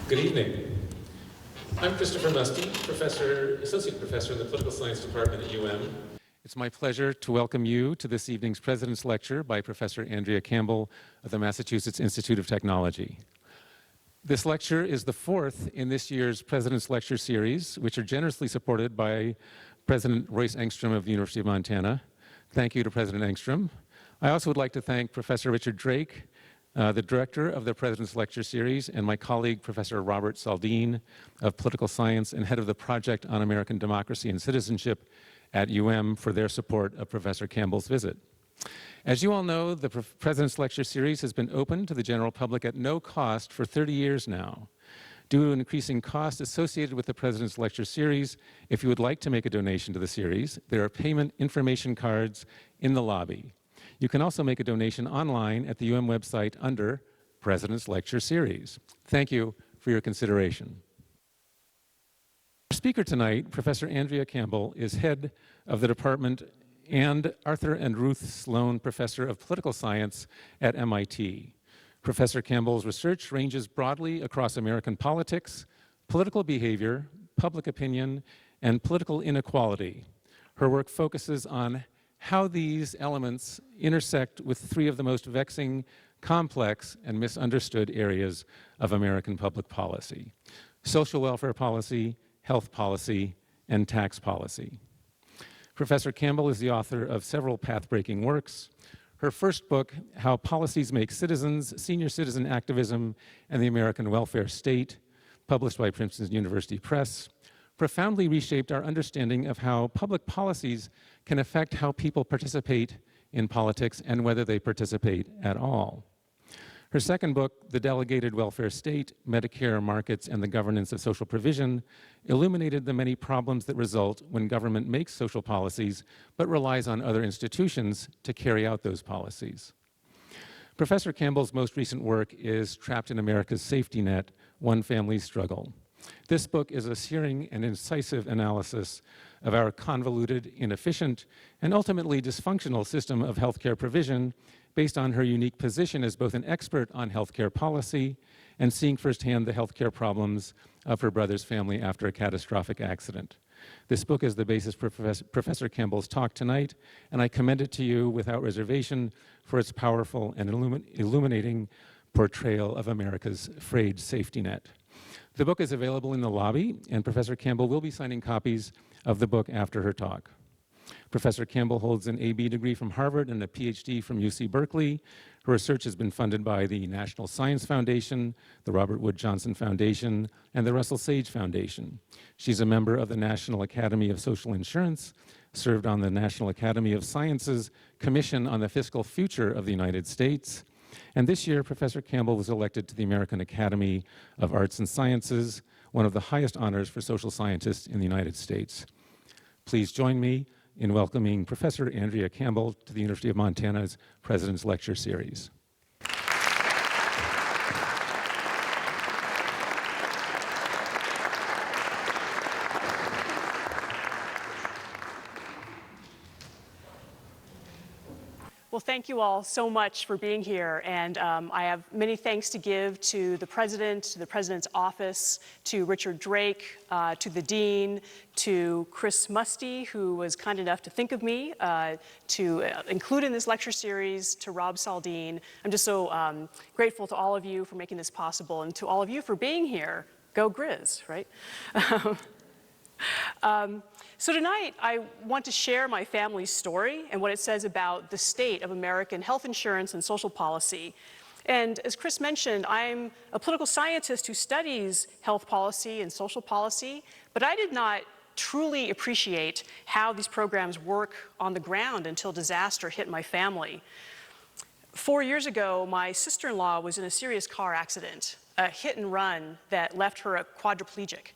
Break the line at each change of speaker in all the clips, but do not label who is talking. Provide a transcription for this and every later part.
Good evening. I'm Christopher Musty, Associate Professor in the Political Science Department at UM. It's my pleasure to welcome you to this evening's President's Lecture by Professor Andrea Campbell of the Massachusetts Institute of Technology. This lecture is the fourth in this year's President's Lecture series, which are generously supported by President Royce Engstrom of the University of Montana. Thank you to President Engstrom. I also would like to thank Professor Richard Drake, the director of the President's Lecture Series, and my colleague, Professor Robert Saldin of Political Science and head of the Project on American Democracy and Citizenship at UM for their support of Professor Campbell's visit. As you all know, the President's Lecture Series has been open to the general public at no cost for 30 years now. Due to an increasing cost associated with the President's Lecture Series, if you would like to make a donation to the series, there are payment information cards in the lobby. You can also make a donation online at the UM website under President's Lecture Series. Thank you for your consideration. Our speaker tonight, Professor Andrea Campbell, is head of the department and Arthur and Ruth Sloan Professor of Political Science at MIT. Professor Campbell's research ranges broadly across American politics, political behavior, public opinion, and political inequality. Her work focuses on how these elements intersect with three of the most vexing, complex, and misunderstood areas of American public policy: social welfare policy, health policy, and tax policy. Professor Campbell is the author of several path-breaking works. Her first book, How Policies Make Citizens, Senior Citizen Activism and the American Welfare State, published by Princeton University Press, profoundly reshaped our understanding of how public policies can affect how people participate in politics and whether they participate at all. Her second book, The Delegated Welfare State, Medicare, Markets, and the Governance of Social Provision, illuminated the many problems that result when government makes social policies but relies on other institutions to carry out those policies. Professor Campbell's most recent work is Trapped in America's Safety Net, One Family's Struggle. This book is a searing and incisive analysis of our convoluted, inefficient, and ultimately dysfunctional system of healthcare provision based on her unique position as both an expert on healthcare policy and seeing firsthand the healthcare problems of her brother's family after a catastrophic accident. This book is the basis for Professor Campbell's talk tonight, and I commend it to you without reservation for its powerful and illuminating portrayal of America's frayed safety net. The book is available in the lobby, and Professor Campbell will be signing copies of the book after her talk. Professor Campbell holds an AB degree from Harvard and a PhD from UC Berkeley. Her research has been funded by the National Science Foundation, the Robert Wood Johnson Foundation, and the Russell Sage Foundation. She's a member of the National Academy of Social Insurance, served on the National Academy of Sciences Commission on the Fiscal Future of the United States. And this year, Professor Campbell was elected to the American Academy of Arts and Sciences, one of the highest honors for social scientists in the United States. Please join me in welcoming Professor Andrea Campbell to the University of Montana's President's Lecture Series.
Well, thank you all so much for being here, and I have many thanks to give to the President, to the President's office, to Richard Drake, to the Dean, to Chris Musty, who was kind enough to think of me to include in this lecture series, to Rob Saldin. I'm just so grateful to all of you for making this possible, and to all of you for being here. Go Grizz, right? So tonight, I want to share my family's story and what it says about the state of American health insurance and social policy. And as Chris mentioned, I'm a political scientist who studies health policy and social policy, but I did not truly appreciate how these programs work on the ground until disaster hit my family. 4 years ago, my sister-in-law was in a serious car accident. a hit and run that left her a quadriplegic.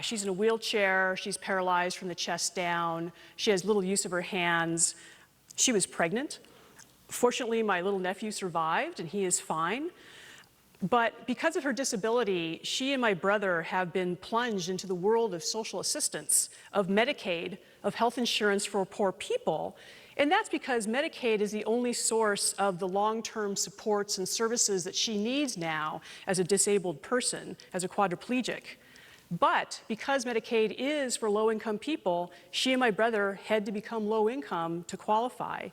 She's in a wheelchair, she's paralyzed from the chest down, she has little use of her hands. She was pregnant. Fortunately, my little nephew survived and he is fine. But because of her disability, she and my brother have been plunged into the world of social assistance, of Medicaid, of health insurance for poor people. And that's because Medicaid is the only source of the long-term supports and services that she needs now as a disabled person, as a quadriplegic. But because Medicaid is for low-income people, she and my brother had to become low-income to qualify.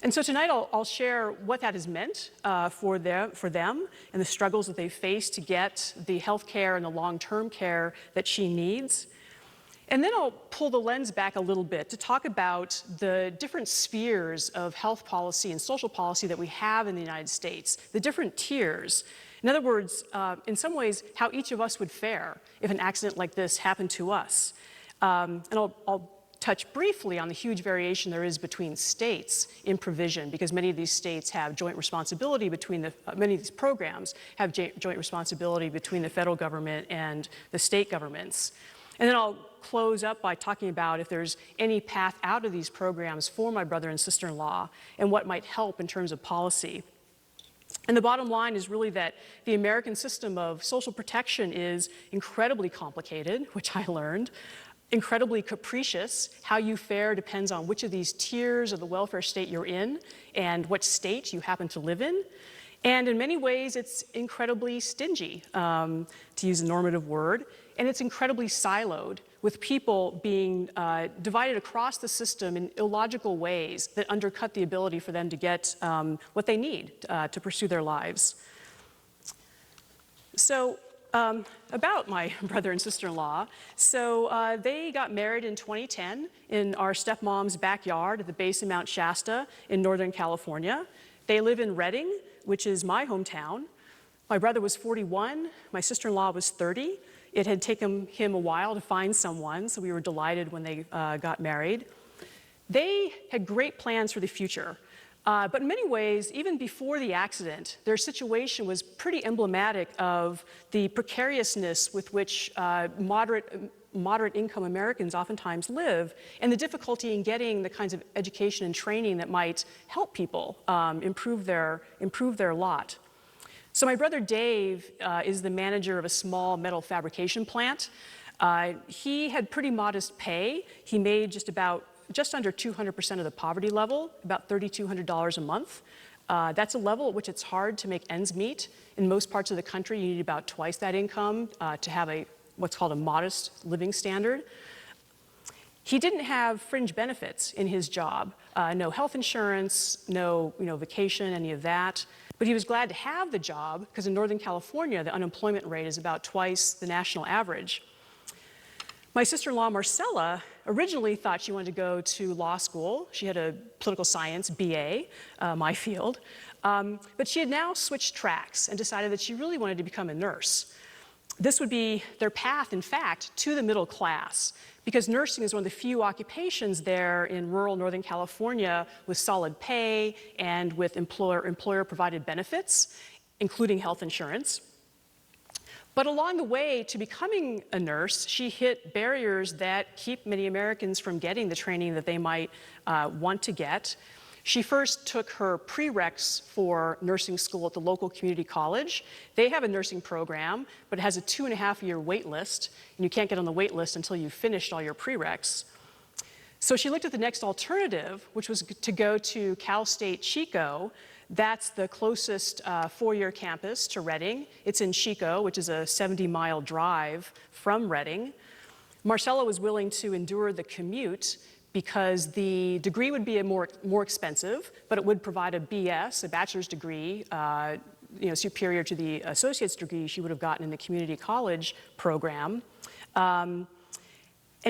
And so tonight I'll share what that has meant for them and the struggles that they face to get the health care and the long-term care that she needs. And then I'll pull the lens back a little bit to talk about the different spheres of health policy and social policy that we have in the United States, the different tiers. In other words, in some ways, how each of us would fare if an accident like this happened to us. And I'll touch briefly on the huge variation there is between states in provision, because many of these states have joint responsibility between many of these programs have joint responsibility between the federal government and the state governments. And then I'll close up by talking about if there's any path out of these programs for my brother and sister-in-law and what might help in terms of policy. And the bottom line is really that the American system of social protection is incredibly complicated, which I learned, incredibly capricious. How you fare depends on which of these tiers of the welfare state you're in and what state you happen to live in. And in many ways, it's incredibly stingy, to use a normative word, and it's incredibly siloed, with people being divided across the system in illogical ways that undercut the ability for them to get what they need to pursue their lives. So, about my brother and sister-in-law. So they got married in 2010 in our stepmom's backyard at the base of Mount Shasta in Northern California. They live in Redding, which is my hometown. My brother was 41, my sister-in-law was 30. It had taken him a while to find someone, so we were delighted when they got married. They had great plans for the future. But in many ways, even before the accident, their situation was pretty emblematic of the precariousness with which moderate income Americans oftentimes live, and the difficulty in getting the kinds of education and training that might help people improve their lot. So my brother Dave is the manager of a small metal fabrication plant. He had pretty modest pay. He made just under 200% of the poverty level, about $3,200 a month. That's a level at which it's hard to make ends meet. In most parts of the country, you need about twice that income to have what's called a modest living standard. He didn't have fringe benefits in his job, no health insurance, no vacation, any of that. But he was glad to have the job because in Northern California, the unemployment rate is about twice the national average. My sister-in-law, Marcella, originally thought she wanted to go to law school. She had a political science BA, my field. But she had now switched tracks and decided that she really wanted to become a nurse. This would be their path, in fact, to the middle class, because nursing is one of the few occupations there in rural Northern California with solid pay and with employer-provided benefits, including health insurance. But along the way to becoming a nurse, she hit barriers that keep many Americans from getting the training that they might want to get. She first took her prereqs for nursing school at the local community college. They have a nursing program, but it has a 2.5-year wait list, and you can't get on the wait list until you've finished all your prereqs. So she looked at the next alternative, which was to go to Cal State Chico. That's the closest four-year campus to Redding. It's in Chico, which is a 70-mile drive from Redding. Marcella was willing to endure the commute because the degree would be more expensive, but it would provide a BS, a bachelor's degree, superior to the associate's degree she would have gotten in the community college program. And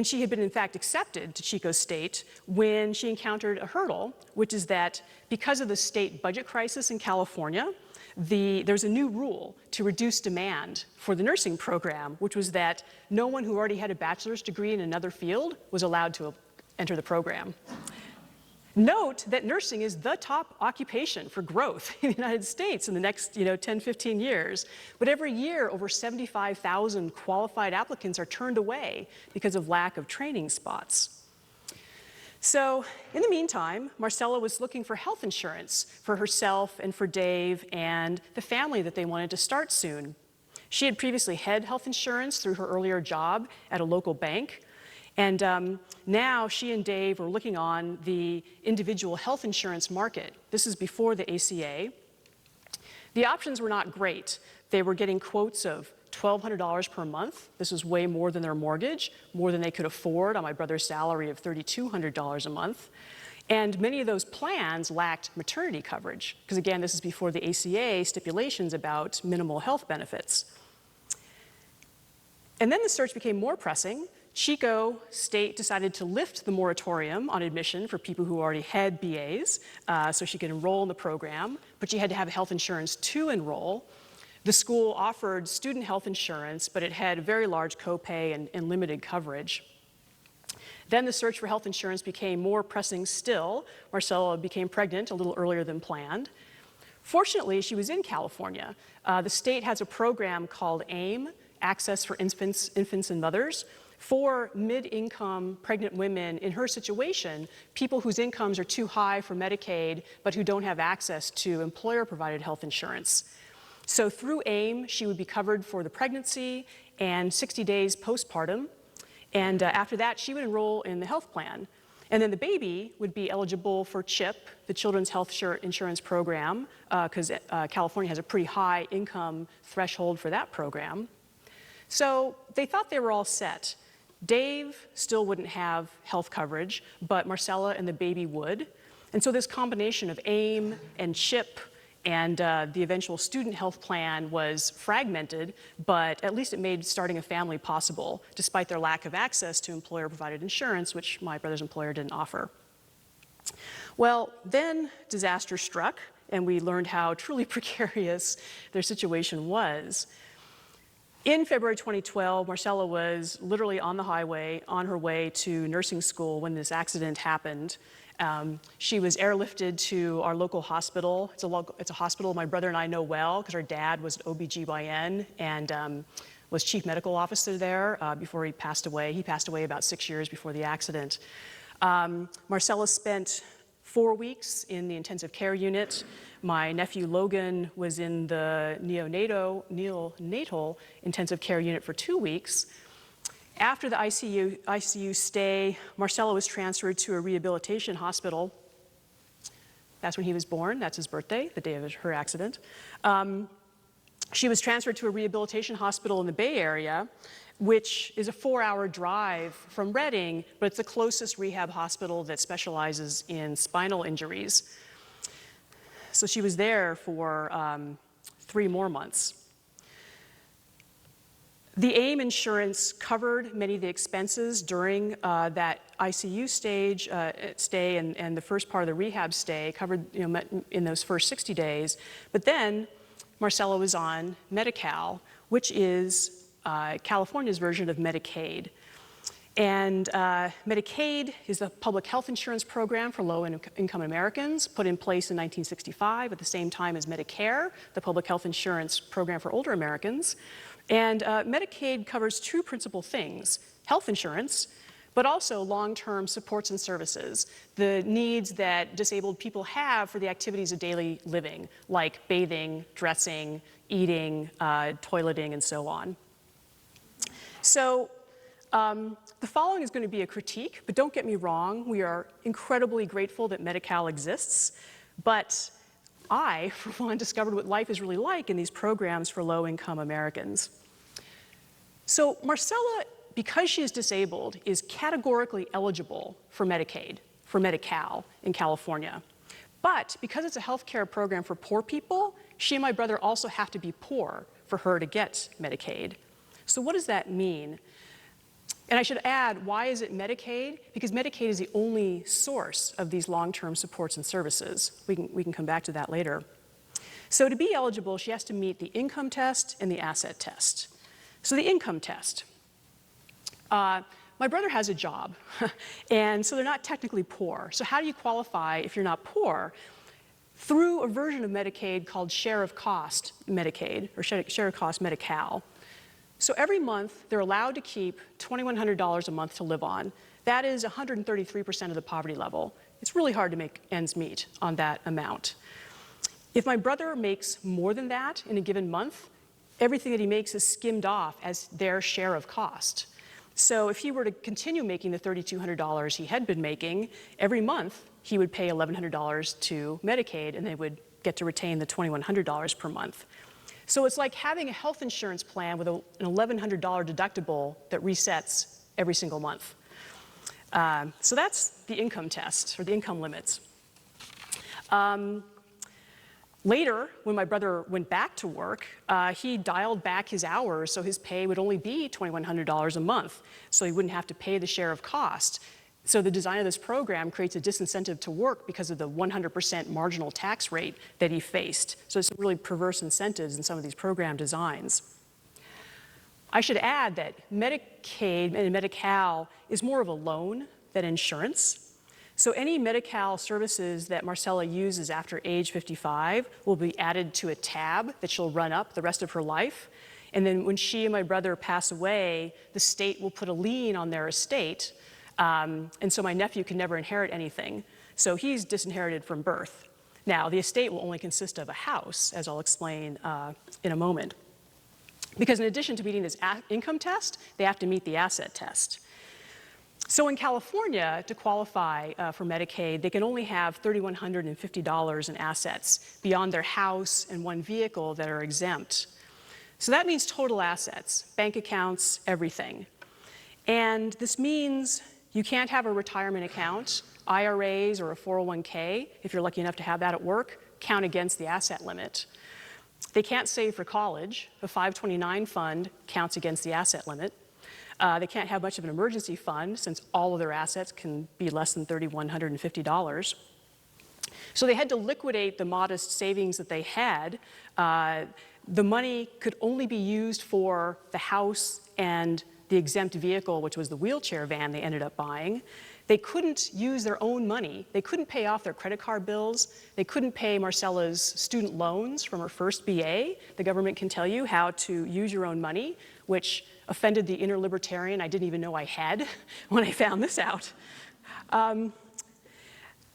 she had been, in fact, accepted to Chico State when she encountered a hurdle, which is that because of the state budget crisis in California, there's a new rule to reduce demand for the nursing program, which was that no one who already had a bachelor's degree in another field was allowed to enter the program. Note that nursing is the top occupation for growth in the United States in the next 10, 15 years. But every year, over 75,000 qualified applicants are turned away because of lack of training spots. So in the meantime, Marcella was looking for health insurance for herself and for Dave and the family that they wanted to start soon. She had previously had health insurance through her earlier job at a local bank. And now she and Dave were looking on the individual health insurance market. This is before the ACA. The options were not great. They were getting quotes of $1,200 per month. This was way more than their mortgage, more than they could afford on my brother's salary of $3,200 a month. And many of those plans lacked maternity coverage, because again, this is before the ACA stipulations about minimal health benefits. And then the search became more pressing. Chico State decided to lift the moratorium on admission for people who already had BAs, so she could enroll in the program, but she had to have health insurance to enroll. The school offered student health insurance, but it had a very large copay and limited coverage. Then the search for health insurance became more pressing still. Marcella became pregnant a little earlier than planned. Fortunately, she was in California. The state has a program called AIM, Access for Infants and Mothers, for mid-income pregnant women in her situation, people whose incomes are too high for Medicaid, but who don't have access to employer-provided health insurance. So through AIM, she would be covered for the pregnancy and 60 days postpartum. And after that, she would enroll in the health plan. And then the baby would be eligible for CHIP, the Children's Health Insurance Program, because California has a pretty high income threshold for that program. So they thought they were all set. Dave still wouldn't have health coverage, but Marcella and the baby would. And so this combination of AIM and CHIP and the eventual student health plan was fragmented, but at least it made starting a family possible, despite their lack of access to employer-provided insurance, which my brother's employer didn't offer. Well, then disaster struck, and we learned how truly precarious their situation was. In February 2012, Marcella was literally on the highway, on her way to nursing school when this accident happened. She was airlifted to our local hospital. It's a hospital my brother and I know well because our dad was an OBGYN and was chief medical officer there before he passed away. He passed away about 6 years before the accident. Marcella spent 4 weeks in the intensive care unit. My nephew Logan was in the neonatal intensive care unit for 2 weeks. After the ICU stay, Marcella was transferred to a rehabilitation hospital. That's when he was born. That's his birthday, the day of her accident. She was transferred to a rehabilitation hospital in the Bay Area, which is a 4-hour drive from Redding, but it's the closest rehab hospital that specializes in spinal injuries. So she was there for 3 more months. The AIM insurance covered many of the expenses during that ICU stay and the first part of the rehab stay, covered in those first 60 days. But then Marcella was on Medi-Cal, which is California's version of Medicaid. And Medicaid is the public health insurance program for low-income Americans, put in place in 1965 at the same time as Medicare, the public health insurance program for older Americans. And Medicaid covers 2 principal things: health insurance, but also long-term supports and services, the needs that disabled people have for the activities of daily living, like bathing, dressing, eating, toileting, and so on. So the following is going to be a critique, but don't get me wrong, we are incredibly grateful that Medi-Cal exists, but I, for one, discovered what life is really like in these programs for low-income Americans. So Marcella, because she is disabled, is categorically eligible for Medicaid, for Medi-Cal in California. But because it's a healthcare program for poor people, she and my brother also have to be poor for her to get Medicaid. So what does that mean? And I should add, why is it Medicaid? Because Medicaid is the only source of these long-term supports and services. We can come back to that later. So to be eligible, she has to meet the income test and the asset test. So the income test. My brother has a job, and so they're not technically poor. So how do you qualify if you're not poor? Through a version of Medicaid called share of cost Medicaid, or share of cost Medi-Cal. So every month, they're allowed to keep $2,100 a month to live on. That is 133% of the poverty level. It's really hard to make ends meet on that amount. If my brother makes more than that in a given month, everything that he makes is skimmed off as their share of cost. So if he were to continue making the $3,200 he had been making, every month he would pay $1,100 to Medicaid, and they would get to retain the $2,100 per month. So it's like having a health insurance plan with an $1,100 deductible that resets every single month. So that's the income test, or the income limits. Later, when my brother went back to work, he dialed back his hours so his pay would only be $2,100 a month, so he wouldn't have to pay the share of cost. So the design of this program creates a disincentive to work because of the 100% marginal tax rate that he faced. So there's some really perverse incentives in some of these program designs. I should add that Medicaid and Medi-Cal is more of a loan than insurance. So any Medi-Cal services that Marcella uses after age 55 will be added to a tab that she'll run up the rest of her life. And then when she and my brother pass away, the state will put a lien on their estate. And so my nephew can never inherit anything. So he's disinherited from birth. Now, the estate will only consist of a house, as I'll explain in a moment. Because in addition to meeting this income test, they have to meet the asset test. So in California, to qualify for Medicaid, they can only have $3,150 in assets beyond their house and one vehicle that are exempt. So that means total assets, bank accounts, everything. And this means you can't have a retirement account, IRAs or a 401k, if you're lucky enough to have that at work, count against the asset limit. They can't save for college. The 529 fund counts against the asset limit. They can't have much of an emergency fund since all of their assets can be less than $3,150. So they had to liquidate the modest savings that they had. The money could only be used for the house and the exempt vehicle, which was the wheelchair van they ended up buying. They couldn't use their own money. They couldn't pay off their credit card bills. They couldn't pay Marcella's student loans from her first BA. The government can tell you how to use your own money, which offended the inner libertarian I didn't even know I had when I found this out.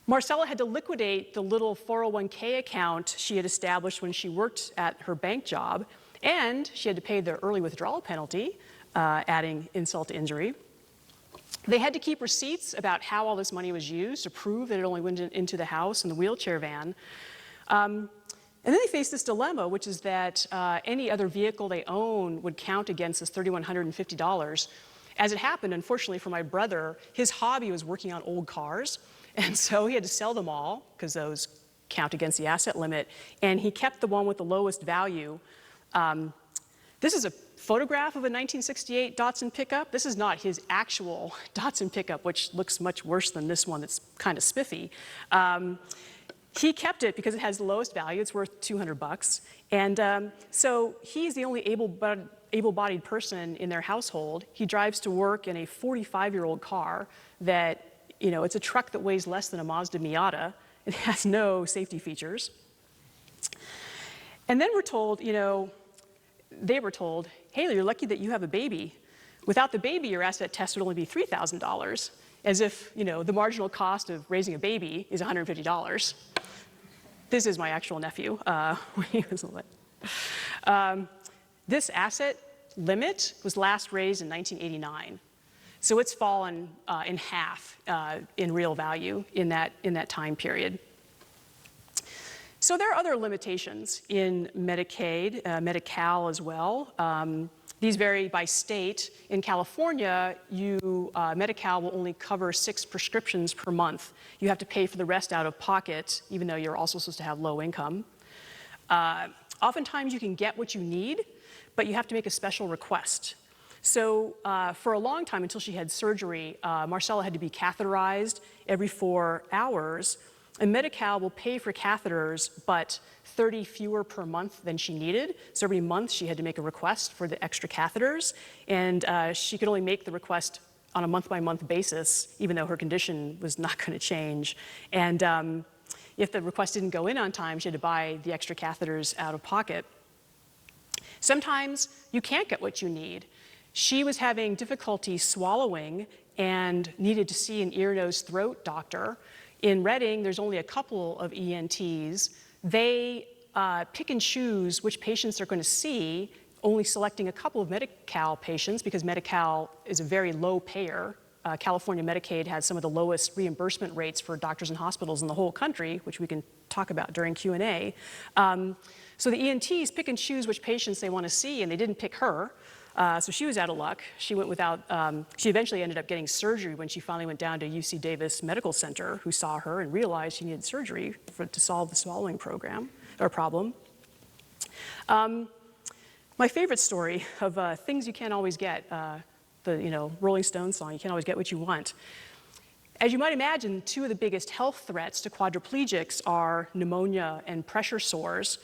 Marcella had to liquidate the little 401k account she had established when she worked at her bank job, and she had to pay the early withdrawal penalty, adding insult to injury. They had to keep receipts about how all this money was used to prove that it only went into the house and the wheelchair van. And then they faced this dilemma, which is that any other vehicle they own would count against this $3,150. As it happened, unfortunately for my brother, his hobby was working on old cars, and so he had to sell them all because those count against the asset limit, and he kept the one with the lowest value. This is a photograph of a 1968 Datsun pickup. This is not his actual Datsun pickup, which looks much worse than this one that's kind of spiffy. He kept it because it has the lowest value. It's worth $200. And so he's the only able-bodied person in their household. He drives to work in a 45-year-old car that, it's a truck that weighs less than a Mazda Miata. It has no safety features. And then we're told, they were told, hey, you're lucky that you have a baby. Without the baby, your asset test would only be $3,000, as if, the marginal cost of raising a baby is $150. This is my actual nephew when he was little. This asset limit was last raised in 1989. So it's fallen in half in real value in that time period. So there are other limitations in Medicaid, Medi-Cal as well. These vary by state. In California, Medi-Cal will only cover 6 prescriptions per month. You have to pay for the rest out of pocket, even though you're also supposed to have low income. Oftentimes you can get what you need, but you have to make a special request. So for a long time, until she had surgery, Marcella had to be catheterized every 4 hours. And Medi-Cal will pay for catheters, but 30 fewer per month than she needed. So every month she had to make a request for the extra catheters, and she could only make the request on a month-by-month basis, even though her condition was not going to change. And if the request didn't go in on time, she had to buy the extra catheters out of pocket. Sometimes you can't get what you need. She was having difficulty swallowing and needed to see an ear, nose, throat doctor. In Reading, there's only a couple of ENTs. They pick and choose which patients they're going to see, only selecting a couple of Medi-Cal patients because Medi-Cal is a very low payer. California Medicaid has some of the lowest reimbursement rates for doctors and hospitals in the whole country, which we can talk about during Q&A. So the ENTs pick and choose which patients they want to see, and they didn't pick her. So she was out of luck. She went without, she eventually ended up getting surgery when she finally went down to UC Davis Medical Center, who saw her and realized she needed surgery to solve the swallowing problem. My favorite story of things you can't always get, the Rolling Stones song, you can't always get what you want. As you might imagine, two of the biggest health threats to quadriplegics are pneumonia and pressure sores.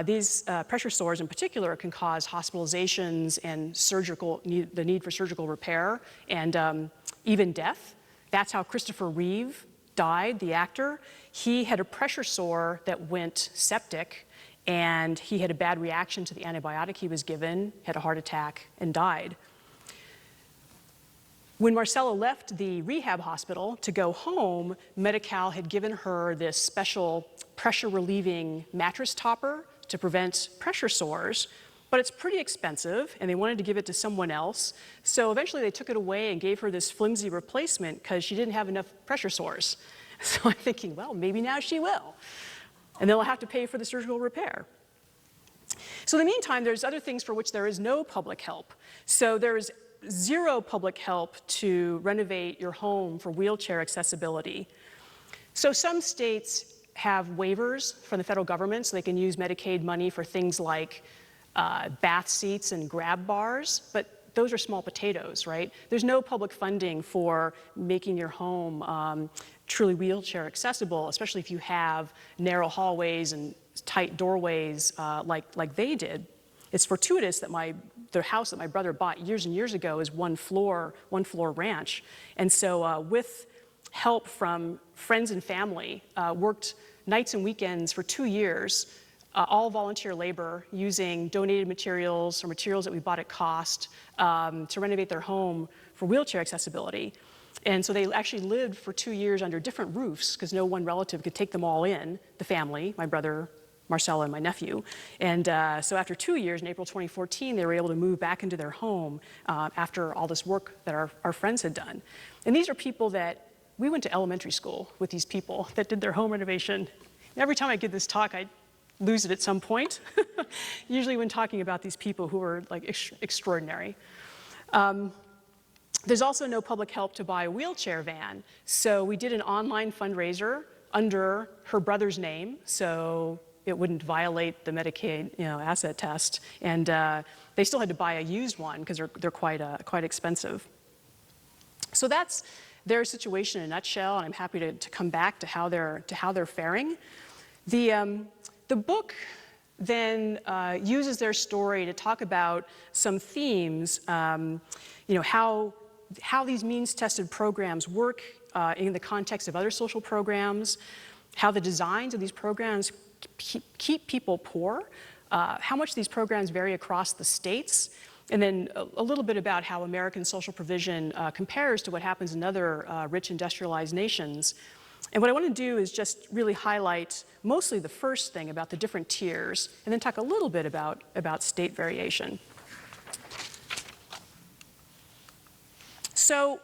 These pressure sores in particular can cause hospitalizations and the need for surgical repair and even death. That's how Christopher Reeve died, the actor. He had a pressure sore that went septic, and he had a bad reaction to the antibiotic he was given, had a heart attack, and died. When Marcella left the rehab hospital to go home, Medi-Cal had given her this special pressure-relieving mattress topper to prevent pressure sores, but it's pretty expensive, and they wanted to give it to someone else. So eventually they took it away and gave her this flimsy replacement because she didn't have enough pressure sores. So I'm thinking, well, maybe now she will. And they'll have to pay for the surgical repair. So in the meantime, there's other things for which there is no public help. So there's zero public help to renovate your home for wheelchair accessibility. So some states have waivers from the federal government so they can use Medicaid money for things like bath seats and grab bars, but those are small potatoes, right? There's no public funding for making your home truly wheelchair accessible, especially if you have narrow hallways and tight doorways like they did. It's fortuitous that the house that my brother bought years and years ago is one floor ranch. And so with help from friends and family, worked nights and weekends for 2 years, all volunteer labor using donated materials or materials that we bought at cost to renovate their home for wheelchair accessibility. And so they actually lived for 2 years under different roofs because no one relative could take them all in, the family, my brother, Marcella, and my nephew. And so after 2 years, in April 2014, they were able to move back into their home after all this work that our friends had done. And these are people that we went to elementary school with these people that did their home renovation. And every time I give this talk, I lose it at some point, usually when talking about these people who are like extraordinary. There's also no public help to buy a wheelchair van. So we did an online fundraiser under her brother's name, so it wouldn't violate the Medicaid asset test. And they still had to buy a used one because they're quite expensive. So that's their situation in a nutshell, and I'm happy to come back to how they're faring. The book then uses their story to talk about some themes, how these means-tested programs work in the context of other social programs, how the designs of these programs keep people poor, how much these programs vary across the states, and then a little bit about how American social provision compares to what happens in other rich industrialized nations. And what I want to do is just really highlight mostly the first thing about the different tiers, and then talk a little bit about state variation. So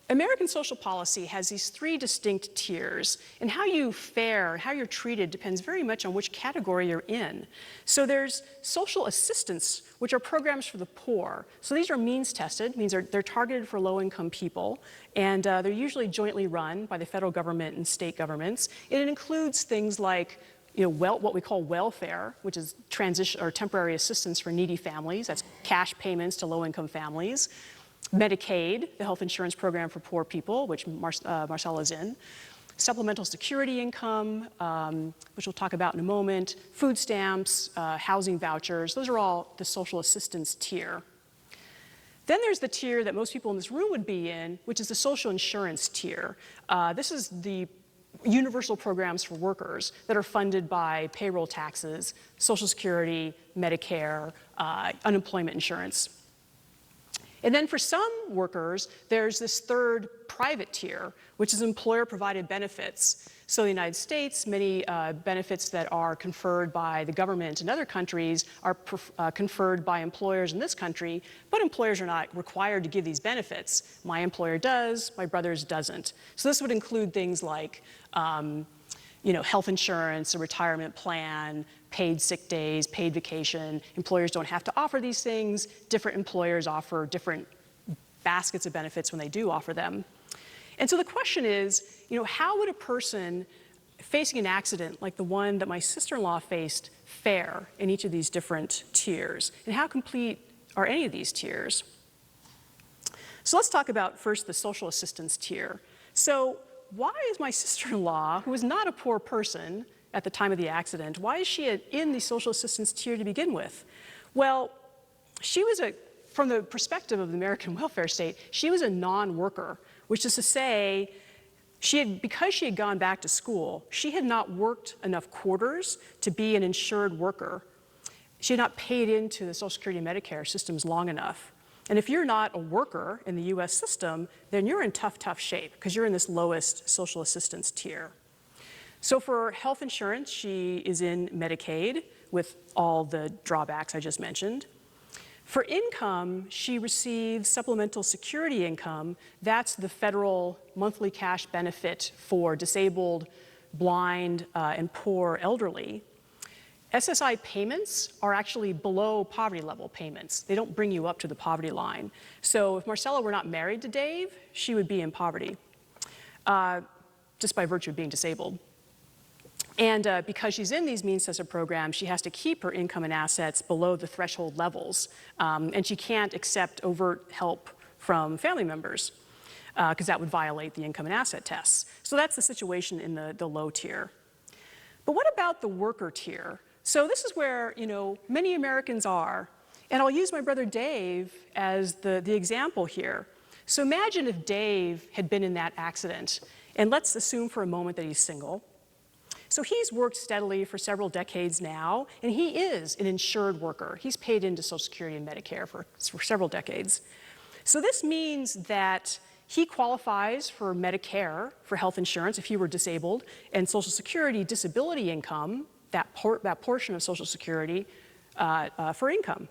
American social policy has these 3 distinct tiers, and how you fare, how you're treated depends very much on which category you're in. So there's social assistance, which are programs for the poor. So these are means tested, means they're targeted for low-income people, and they're usually jointly run by the federal government and state governments. And it includes things like what we call welfare, which is transition or temporary assistance for needy families. That's cash payments to low-income families. Medicaid, the health insurance program for poor people, which Marcella's in. Supplemental security income, which we'll talk about in a moment. Food stamps, housing vouchers. Those are all the social assistance tier. Then there's the tier that most people in this room would be in, which is the social insurance tier. This is the universal programs for workers that are funded by payroll taxes, Social Security, Medicare, unemployment insurance. And then for some workers, there's this third private tier, which is employer-provided benefits. So in the United States, many benefits that are conferred by the government in other countries are conferred by employers in this country, but employers are not required to give these benefits. My employer does, my brother's doesn't. So this would include things like health insurance, a retirement plan, paid sick days, paid vacation. Employers don't have to offer these things. Different employers offer different baskets of benefits when they do offer them. And so the question is, how would a person facing an accident like the one that my sister-in-law faced fare in each of these different tiers? And how complete are any of these tiers? So let's talk about first the social assistance tier. So why is my sister-in-law, who was not a poor person at the time of the accident, why is she in the social assistance tier to begin with? Well, she was from the perspective of the American welfare state, she was a non-worker, which is to say, because she had gone back to school, she had not worked enough quarters to be an insured worker. She had not paid into the Social Security and Medicare systems long enough. And if you're not a worker in the US system, then you're in tough, tough shape because you're in this lowest social assistance tier. So for health insurance, she is in Medicaid with all the drawbacks I just mentioned. For income, she receives supplemental security income. That's the federal monthly cash benefit for disabled, blind, and poor elderly. SSI payments are actually below poverty level payments. They don't bring you up to the poverty line. So if Marcella were not married to Dave, she would be in poverty, just by virtue of being disabled. And because she's in these means-tested programs, she has to keep her income and assets below the threshold levels. And she can't accept overt help from family members, because that would violate the income and asset tests. So that's the situation in the low tier. But what about the worker tier? So this is where many Americans are. And I'll use my brother Dave as the example here. So imagine if Dave had been in that accident. And let's assume for a moment that he's single. So he's worked steadily for several decades now, and he is an insured worker. He's paid into Social Security and Medicare for several decades. So this means that he qualifies for Medicare, for health insurance if he were disabled, and Social Security disability income, that portion of Social Security for income,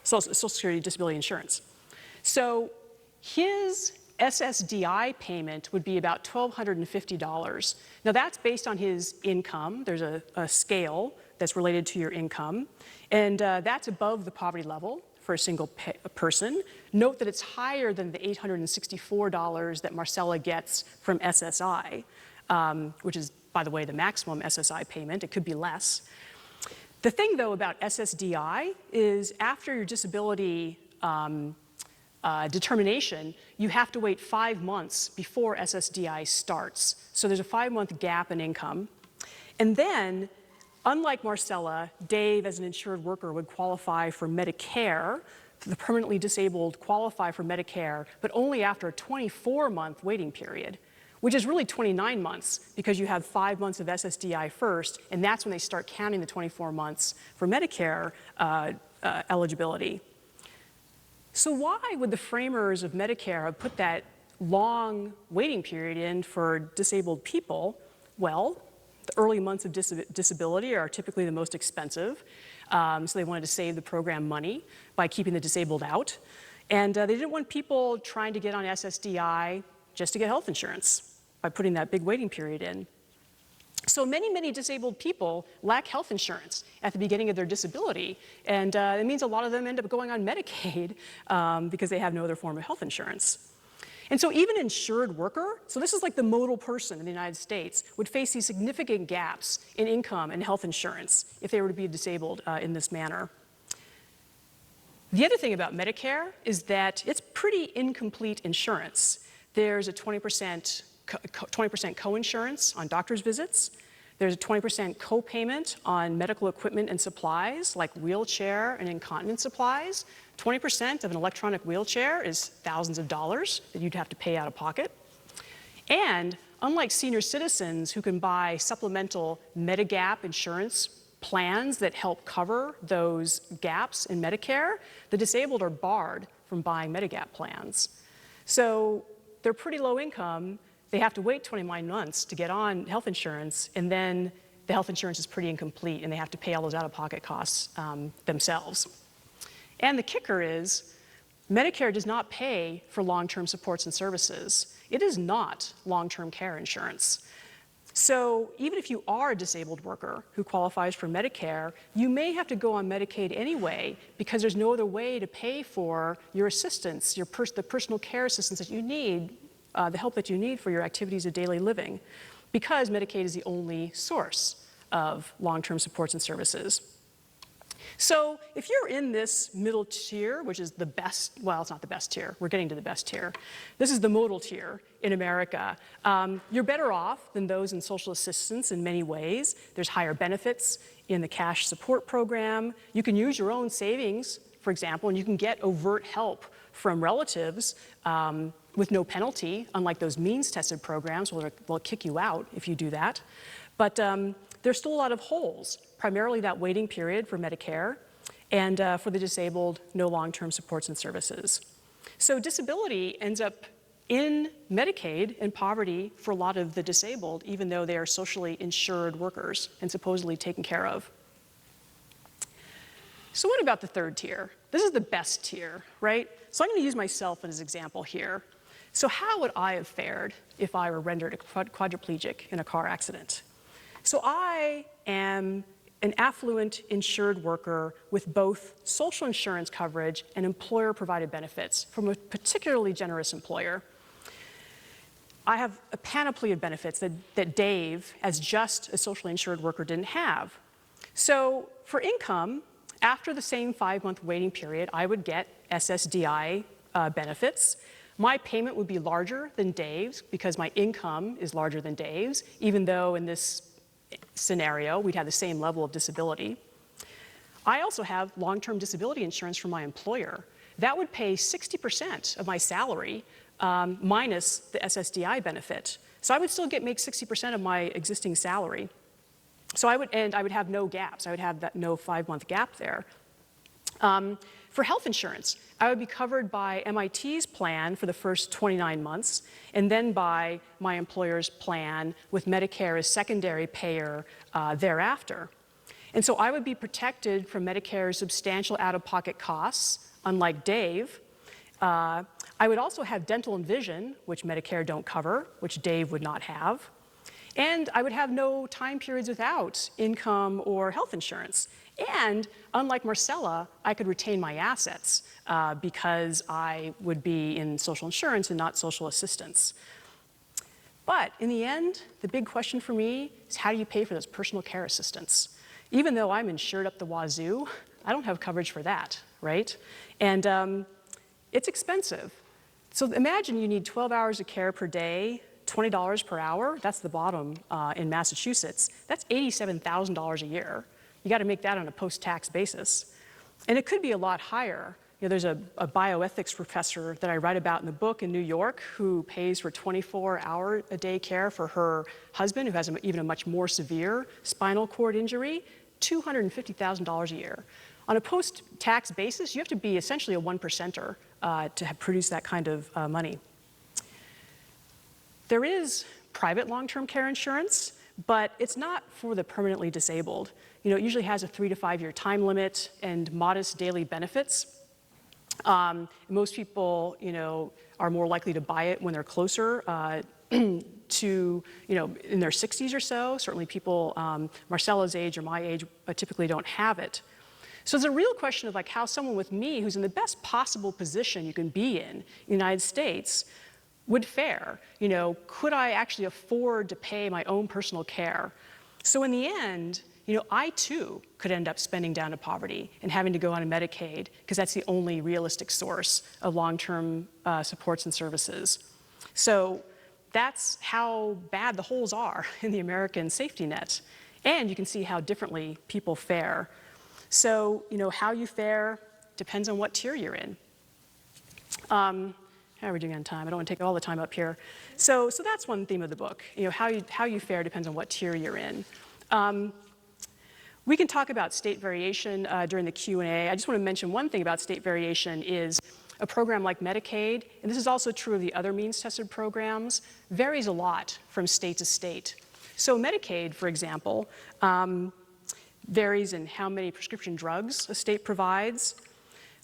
Social Security disability insurance. So his SSDI payment would be about $1,250. Now that's based on his income. There's a scale that's related to your income, and that's above the poverty level for a single person. Note that it's higher than the $864 that Marcella gets from SSI, which is, by the way, the maximum SSI payment. It could be less. The thing, though, about SSDI is after your disability determination, you have to wait 5 months before SSDI starts. So there's a 5-month gap in income. And then, unlike Marcella, Dave, as an insured worker, would qualify for Medicare. The permanently disabled qualify for Medicare, but only after a 24-month waiting period, which is really 29 months because you have 5 months of SSDI first, and that's when they start counting the 24 months for Medicare eligibility. So why would the framers of Medicare have put that long waiting period in for disabled people? Well, the early months of disability are typically the most expensive, so they wanted to save the program money by keeping the disabled out. And they didn't want people trying to get on SSDI just to get health insurance by putting that big waiting period in. So many, many disabled people lack health insurance at the beginning of their disability, and it means a lot of them end up going on Medicaid because they have no other form of health insurance. And so even insured worker, so this is like the modal person in the United States, would face these significant gaps in income and health insurance if they were to be disabled in this manner. The other thing about Medicare is that it's pretty incomplete insurance. There's a 20% co-insurance on doctor's visits. There's a 20% co-payment on medical equipment and supplies like wheelchair and incontinence supplies. 20% of an electronic wheelchair is thousands of dollars that you'd have to pay out of pocket. And unlike senior citizens who can buy supplemental Medigap insurance plans that help cover those gaps in Medicare, the disabled are barred from buying Medigap plans. So they're pretty low income. They have to wait 29 months to get on health insurance, and then the health insurance is pretty incomplete, and they have to pay all those out-of-pocket costs themselves. And the kicker is, Medicare does not pay for long-term supports and services. It is not long-term care insurance. So even if you are a disabled worker who qualifies for Medicare, you may have to go on Medicaid anyway because there's no other way to pay for your assistance, the personal care assistance that you need, the help that you need for your activities of daily living, because Medicaid is the only source of long-term supports and services. So if you're in this middle tier, which is the best, well, it's not the best tier, we're getting to the best tier. This is the modal tier in America. You're better off than those in social assistance in many ways. There's higher benefits in the cash support program. You can use your own savings, for example, and you can get overt help from relatives with no penalty, unlike those means-tested programs where they'll kick you out if you do that. But there's still a lot of holes, primarily that waiting period for Medicare, and for the disabled, no long-term supports and services. So disability ends up in Medicaid and poverty for a lot of the disabled, even though they are socially insured workers and supposedly taken care of. So what about the third tier? This is the best tier, right? So I'm going to use myself as an example here. So how would I have fared if I were rendered quadriplegic in a car accident? So I am an affluent insured worker with both social insurance coverage and employer-provided benefits from a particularly generous employer. I have a panoply of benefits that Dave, as just a socially insured worker, didn't have. So for income, after the same 5-month waiting period, I would get SSDI benefits. My payment would be larger than Dave's because my income is larger than Dave's, even though in this scenario, we'd have the same level of disability. I also have long-term disability insurance from my employer. That would pay 60% of my salary minus the SSDI benefit. So I would still make 60% of my existing salary. So I would have no gaps. I would have that no 5-month gap there. For health insurance, I would be covered by MIT's plan for the first 29 months, and then by my employer's plan with Medicare as secondary payer thereafter. And so I would be protected from Medicare's substantial out-of-pocket costs, unlike Dave. I would also have dental and vision, which Medicare don't cover, which Dave would not have. And I would have no time periods without income or health insurance. And unlike Marcella, I could retain my assets because I would be in social insurance and not social assistance. But in the end, the big question for me is how do you pay for this personal care assistance? Even though I'm insured up the wazoo, I don't have coverage for that, right? And it's expensive. So imagine you need 12 hours of care per day, $20 per hour. That's the bottom in Massachusetts. That's $87,000 a year. You got to make that on a post-tax basis. And it could be a lot higher. You know, there's a bioethics professor that I write about in the book in New York who pays for 24-hour-a-day care for her husband, who has even a much more severe spinal cord injury, $250,000 a year. On a post-tax basis, you have to be essentially a 1%er to produce that kind of money. There is private long-term care insurance, but it's not for the permanently disabled. You know, it usually has a 3 to 5 year time limit and modest daily benefits. Most people, you know, are more likely to buy it when they're closer to, you know, in their 60s or so. Certainly people Marcella's age or my age typically don't have it. So it's a real question of like how someone with me, who's in the best possible position you can be in the United States, would fare. You know, could I actually afford to pay my own personal care? So in the end, you know, I too could end up spending down to poverty and having to go on a Medicaid because that's the only realistic source of long-term supports and services. So that's how bad the holes are in the American safety net. And you can see how differently people fare. So, how you fare depends on what tier you're in. How are we doing on time? I don't want to take all the time up here. So that's one theme of the book. How you fare depends on what tier you're in. We can talk about state variation during the Q&A. I just want to mention one thing about state variation is a program like Medicaid, and this is also true of the other means-tested programs, varies a lot from state to state. So Medicaid, for example, varies in how many prescription drugs a state provides,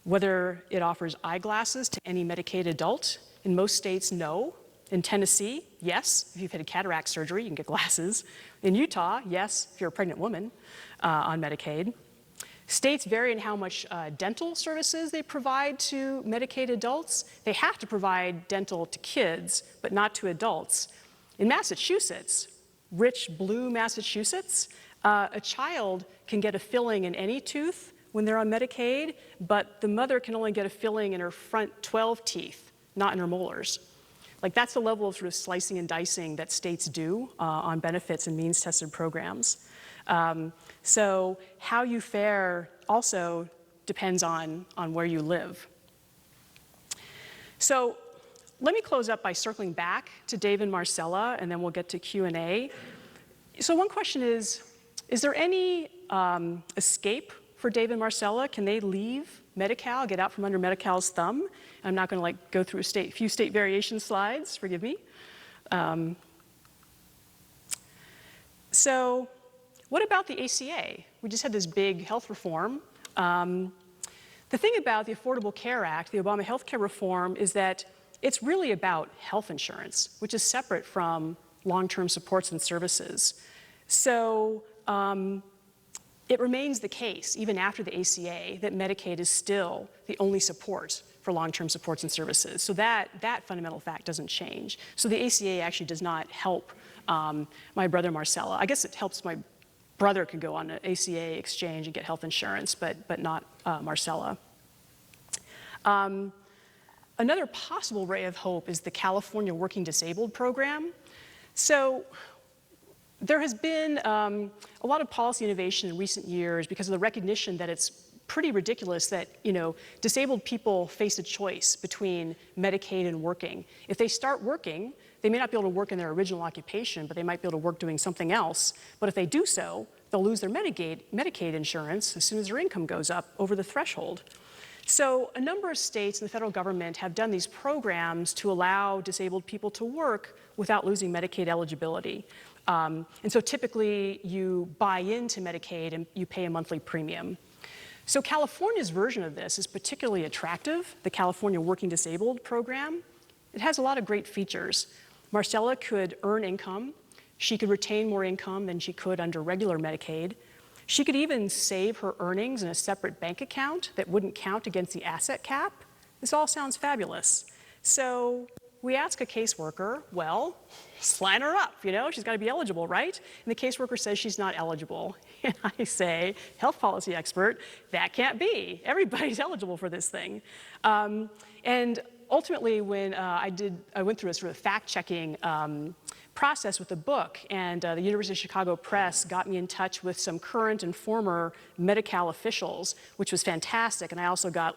whether it offers eyeglasses to any Medicaid adult. In most states, no. In Tennessee, yes. If you've had a cataract surgery, you can get glasses. In Utah, yes, if you're a pregnant woman on Medicaid. States vary in how much dental services they provide to Medicaid adults. They have to provide dental to kids, but not to adults. In Massachusetts, rich blue Massachusetts, a child can get a filling in any tooth when they're on Medicaid, but the mother can only get a filling in her front 12 teeth, not in her molars. Like, that's the level of sort of slicing and dicing that states do on benefits and means-tested programs. So how you fare also depends on where you live. So let me close up by circling back to Dave and Marcella, and then we'll get to Q&A. So one question is there any escape for Dave and Marcella? Can they leave Medi-Cal, get out from under Medi-Cal's thumb? I'm not going to go through a few state variation slides, forgive me. So what about the ACA? We just had this big health reform. The thing about the Affordable Care Act, the Obama health care reform, is that it's really about health insurance, which is separate from long-term supports and services. So it remains the case, even after the ACA, that Medicaid is still the only support for long-term supports and services. So that fundamental fact doesn't change. So the ACA actually does not help my brother Marcella. I guess it helps my brother can go on an ACA exchange and get health insurance, but not Marcella. Another possible ray of hope is the California Working Disabled Program. So there has been a lot of policy innovation in recent years because of the recognition that it's pretty ridiculous that disabled people face a choice between Medicaid and working. If they start working, they may not be able to work in their original occupation, but they might be able to work doing something else. But if they do so, they'll lose their Medicaid insurance as soon as their income goes up over the threshold. So a number of states and the federal government have done these programs to allow disabled people to work without losing Medicaid eligibility. And so typically you buy into Medicaid and you pay a monthly premium. So California's version of this is particularly attractive, the California Working Disabled Program. It has a lot of great features. Marcella could earn income. She could retain more income than she could under regular Medicaid. She could even save her earnings in a separate bank account that wouldn't count against the asset cap. This all sounds fabulous. So we ask a caseworker, well, sign her up, she's got to be eligible, right? And the caseworker says she's not eligible. And I say, health policy expert, that can't be. Everybody's eligible for this thing. And ultimately, when I went through a sort of fact-checking process with the book, and the University of Chicago Press got me in touch with some current and former Medi-Cal officials, which was fantastic. And I also got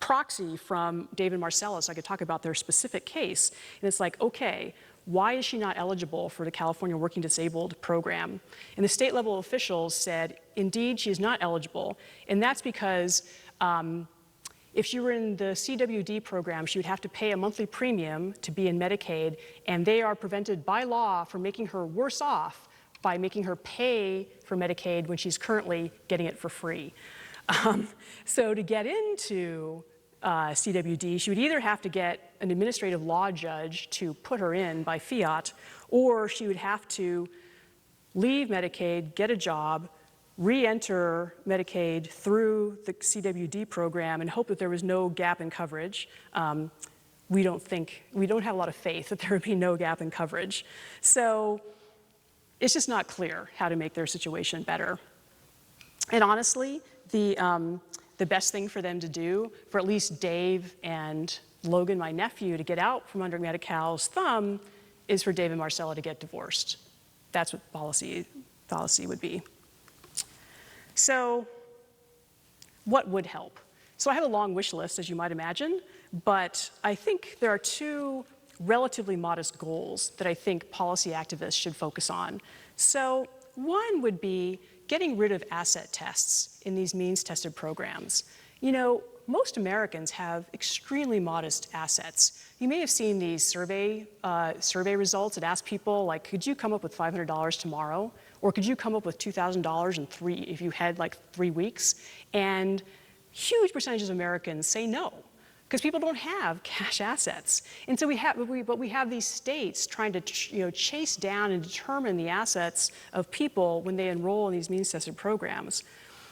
proxy from Dave and Marcella so I could talk about their specific case. And it's like, okay, why is she not eligible for the California Working Disabled Program? And the state level officials said, indeed, she is not eligible. And that's because if she were in the CWD program, she would have to pay a monthly premium to be in Medicaid, and they are prevented by law from making her worse off by making her pay for Medicaid when she's currently getting it for free. So to get into CWD, she would either have to get an administrative law judge to put her in by fiat, or she would have to leave Medicaid, get a job, re-enter Medicaid through the CWD program and hope that there was no gap in coverage. We don't have a lot of faith that there would be no gap in coverage. So it's just not clear how to make their situation better. And honestly, the best thing for them to do, for at least Dave and Logan, my nephew, to get out from under Medi-Cal's thumb, is for Dave and Marcella to get divorced. That's what policy would be. So what would help? So I have a long wish list, as you might imagine, but I think there are two relatively modest goals that I think policy activists should focus on. So one would be getting rid of asset tests in these means-tested programs. You know, most Americans have extremely modest assets. You may have seen these survey results that ask people, like, could you come up with $500 tomorrow? Or could you come up with $2,000 if you had like 3 weeks? And huge percentages of Americans say no, because people don't have cash assets. And so we have these states trying to chase down and determine the assets of people when they enroll in these means-tested programs.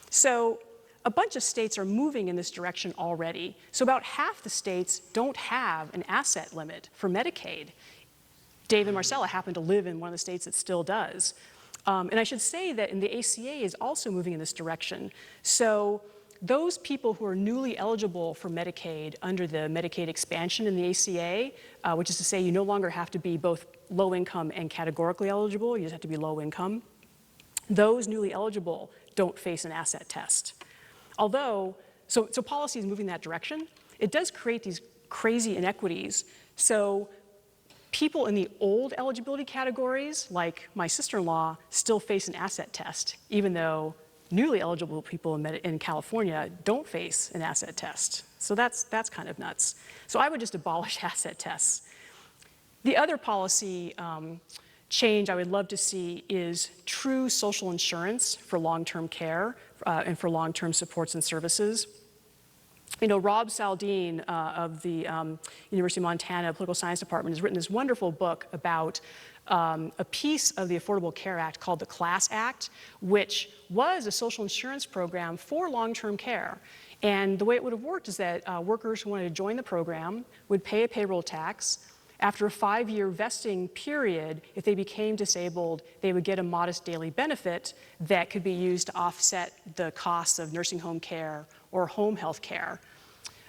So a bunch of states are moving in this direction already. So about half the states don't have an asset limit for Medicaid. Dave and Marcella happen to live in one of the states that still does. And I should say that the ACA is also moving in this direction. So those people who are newly eligible for Medicaid under the Medicaid expansion in the ACA, which is to say you no longer have to be both low income and categorically eligible, you just have to be low income, those newly eligible don't face an asset test. Although, so policy is moving that direction. It does create these crazy inequities. So people in the old eligibility categories, like my sister-in-law, still face an asset test, even though newly eligible people in California don't face an asset test. So that's kind of nuts. So I would just abolish asset tests. The other policy change I would love to see is true social insurance for long-term care and for long-term supports and services. You know, Rob Saldine of the University of Montana Political Science Department has written this wonderful book about a piece of the Affordable Care Act called the Class Act, which was a social insurance program for long-term care. And the way it would have worked is that workers who wanted to join the program would pay a payroll tax. After a 5-year vesting period, if they became disabled, they would get a modest daily benefit that could be used to offset the costs of nursing home care or home health care.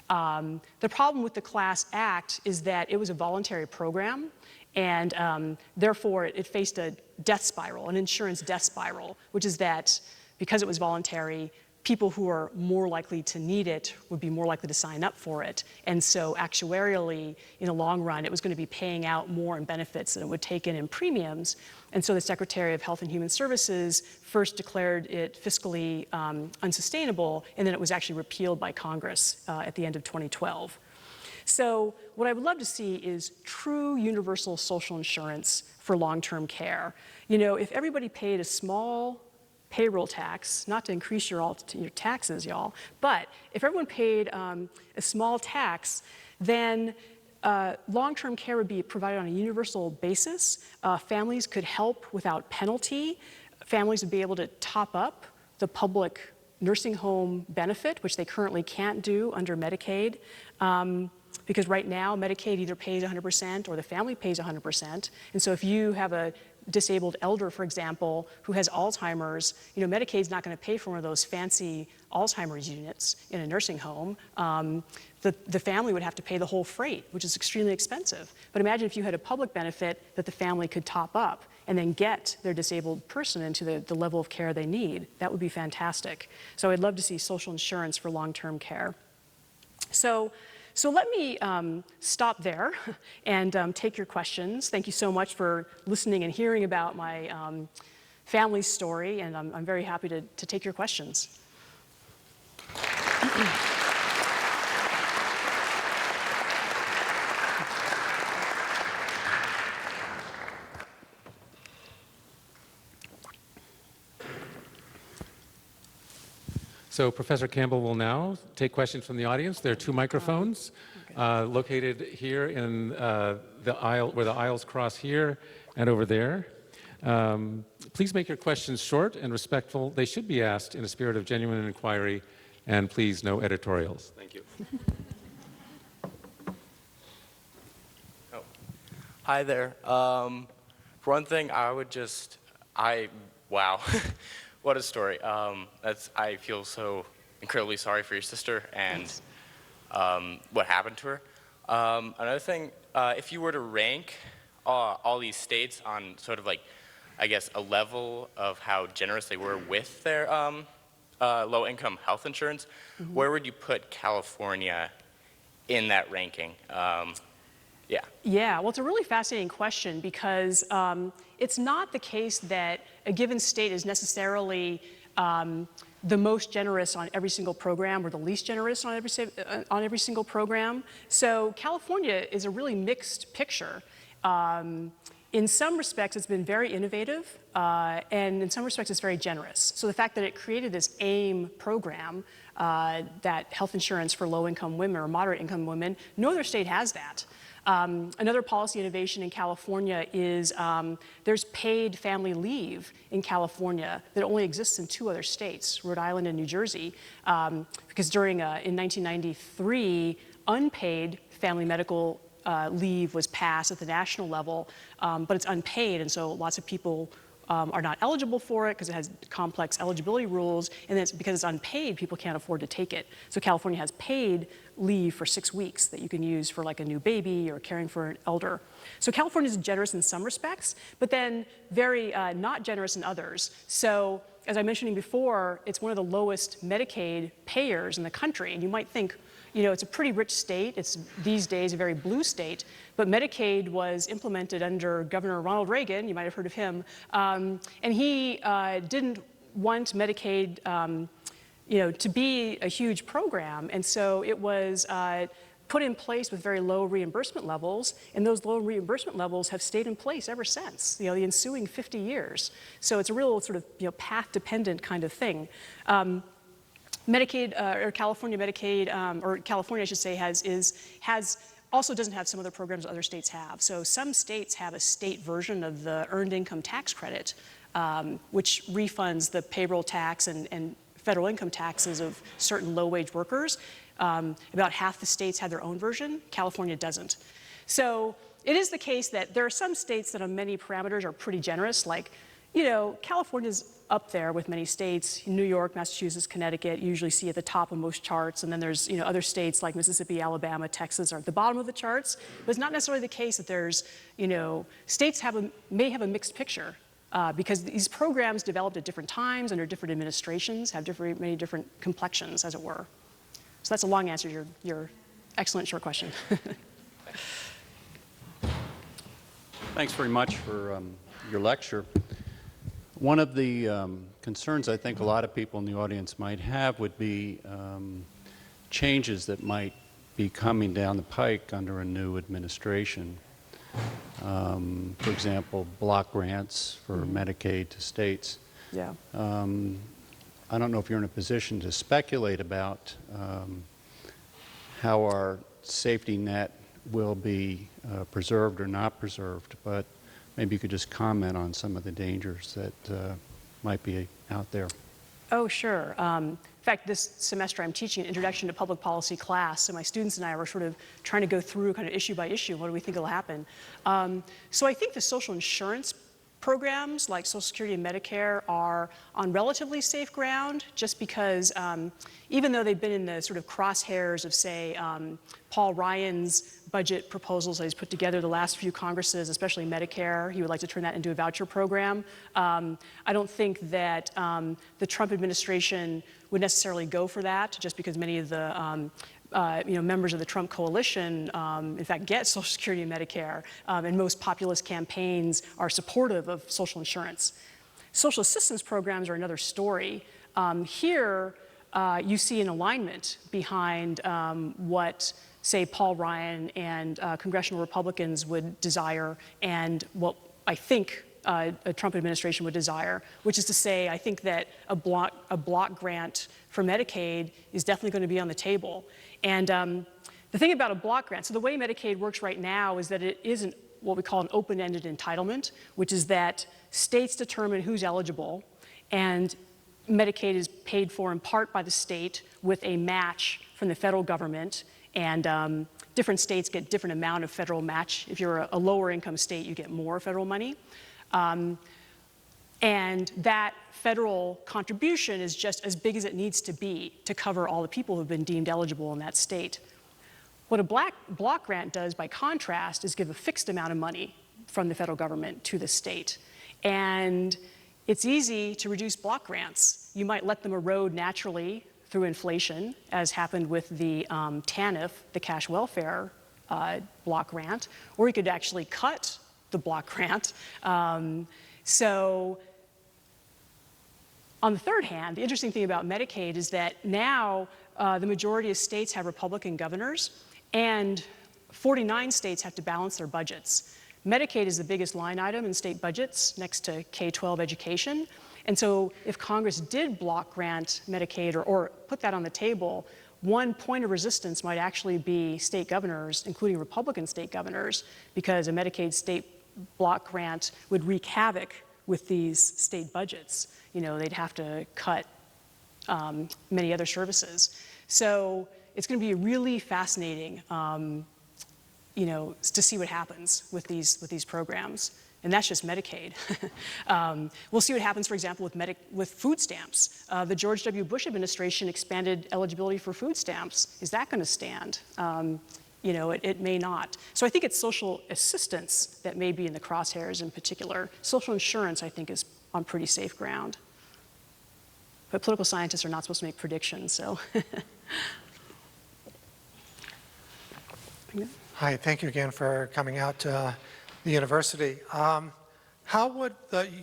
The problem with the Class Act is that it was a voluntary program, and therefore it faced a death spiral, an insurance death spiral, which is that because it was voluntary, people who are more likely to need it would be more likely to sign up for it. And so actuarially, in the long run, it was going to be paying out more in benefits than it would take in premiums. And so the Secretary of Health and Human Services first declared it fiscally unsustainable, and then it was actually repealed by Congress at the end of 2012. So what I would love to see is true universal social insurance for long-term care. You know, if everybody paid a small payroll tax, not to increase your taxes, y'all, but if everyone paid a small tax, then long-term care would be provided on a universal basis. Families could help without penalty. Families would be able to top up the public nursing home benefit, which they currently can't do under Medicaid. Because right now, Medicaid either pays 100% or the family pays 100%. And so if you have a disabled elder, for example, who has Alzheimer's, you know, Medicaid's not going to pay for one of those fancy Alzheimer's units in a nursing home. The family would have to pay the whole freight, which is extremely expensive. But imagine if you had a public benefit that the family could top up and then get their disabled person into the level of care they need. That would be fantastic. So I'd love to see social insurance for long-term care. So let me stop there and take your questions. Thank you so much for listening and hearing about my family story, and I'm very happy to take your questions.
So Professor Campbell will now take questions from the audience. There are 2 microphones located here in the aisle, where the aisles cross here and over there. Please make your questions short and respectful. They should be asked in a spirit of genuine inquiry, and please, no editorials. Thank you.
Oh. Hi there. For one thing, wow. What a story. I feel so incredibly sorry for your sister and what happened to her. Another thing, if you were to rank all these states on sort of like, I guess, a level of how generous they were with their low-income health insurance, where would you put California in that ranking? Yeah.
Yeah, well, it's a really fascinating question because it's not the case that a given state is necessarily the most generous on every single program or the least generous on every single program. So California is a really mixed picture. In some respects, it's been very innovative, and in some respects, it's very generous. So the fact that it created this AIM program, that health insurance for low-income women or moderate-income women, no other state has that. Another policy innovation in California is there's paid family leave in California that only exists in 2 other states, Rhode Island and New Jersey, because in 1993, unpaid family medical leave was passed at the national level, but it's unpaid, and so lots of people are not eligible for it because it has complex eligibility rules, and then because it's unpaid, people can't afford to take it. So California has paid leave for 6 weeks that you can use for like a new baby or caring for an elder. So California is generous in some respects, but then very not generous in others. So as I mentioned before, it's one of the lowest Medicaid payers in the country, and you might think, you know, it's a pretty rich state. It's these days a very blue state, but Medicaid was implemented under Governor Ronald Reagan. You might have heard of him, and he didn't want Medicaid, to be a huge program, and so it was put in place with very low reimbursement levels, and those low reimbursement levels have stayed in place ever since, the ensuing 50 years. So it's a real sort of path-dependent kind of thing. Medicaid, or California Medicaid, or California, I should say, also doesn't have some other programs that other states have. So some states have a state version of the Earned Income Tax Credit, which refunds the payroll tax and federal income taxes of certain low-wage workers. About half the states have their own version. California doesn't. So it is the case that there are some states that on many parameters are pretty generous, like, California's up there with many states. New York, Massachusetts, Connecticut, you usually see at the top of most charts, and then there's other states like Mississippi, Alabama, Texas are at the bottom of the charts. But it's not necessarily the case that there's, states may have a mixed picture because these programs developed at different times under different administrations, have many different complexions, as it were. So that's a long answer to your excellent short question.
Thanks very much for your lecture. One of the concerns I think a lot of people in the audience might have would be changes that might be coming down the pike under a new administration. For example, block grants for Medicaid to states.
Yeah.
I don't know if you're in a position to speculate about how our safety net will be preserved or not preserved, but maybe you could just comment on some of the dangers that might be out there.
Oh, sure. In fact, this semester I'm teaching an Introduction to Public Policy class, so my students and I were sort of trying to go through kind of issue by issue, what do we think will happen. So I think the social insurance programs like Social Security and Medicare are on relatively safe ground just because even though they've been in the sort of crosshairs of, say, Paul Ryan's budget proposals that he's put together the last few Congresses, especially Medicare, he would like to turn that into a voucher program. I don't think that the Trump administration would necessarily go for that just because many of the members of the Trump coalition, in fact, get Social Security and Medicare, and most populist campaigns are supportive of social insurance. Social assistance programs are another story. Here, you see an alignment behind what, say, Paul Ryan and congressional Republicans would desire and what I think a Trump administration would desire, which is to say, I think that a block grant for Medicaid is definitely going to be on the table. And the thing about a block grant, so the way Medicaid works right now is that it isn't what we call an open-ended entitlement, which is that states determine who's eligible, and Medicaid is paid for in part by the state with a match from the federal government, and different states get different amount of federal match. If you're a lower income state, you get more federal money. And that federal contribution is just as big as it needs to be to cover all the people who have been deemed eligible in that state. What a block grant does, by contrast, is give a fixed amount of money from the federal government to the state. And it's easy to reduce block grants. You might let them erode naturally through inflation, as happened with the TANF, the cash welfare block grant, or you could actually cut the block grant. So on the third hand, the interesting thing about Medicaid is that now the majority of states have Republican governors, and 49 states have to balance their budgets. Medicaid is the biggest line item in state budgets next to K-12 education. And so if Congress did block grant Medicaid or put that on the table, one point of resistance might actually be state governors, including Republican state governors, because a Medicaid state block grant would wreak havoc with these state budgets. You know, they'd have to cut many other services. So it's going to be really fascinating, you know, to see what happens with these programs. And that's just Medicaid. We'll see what happens, for example, with food stamps. The George W. Bush administration expanded eligibility for food stamps. Is that going to stand? You know, it may not. So I think it's social assistance that may be in the crosshairs in particular. Social insurance, I think, is on pretty safe ground. But political scientists are not supposed to make predictions, so.
Hi, thank you again for coming out to the university. How would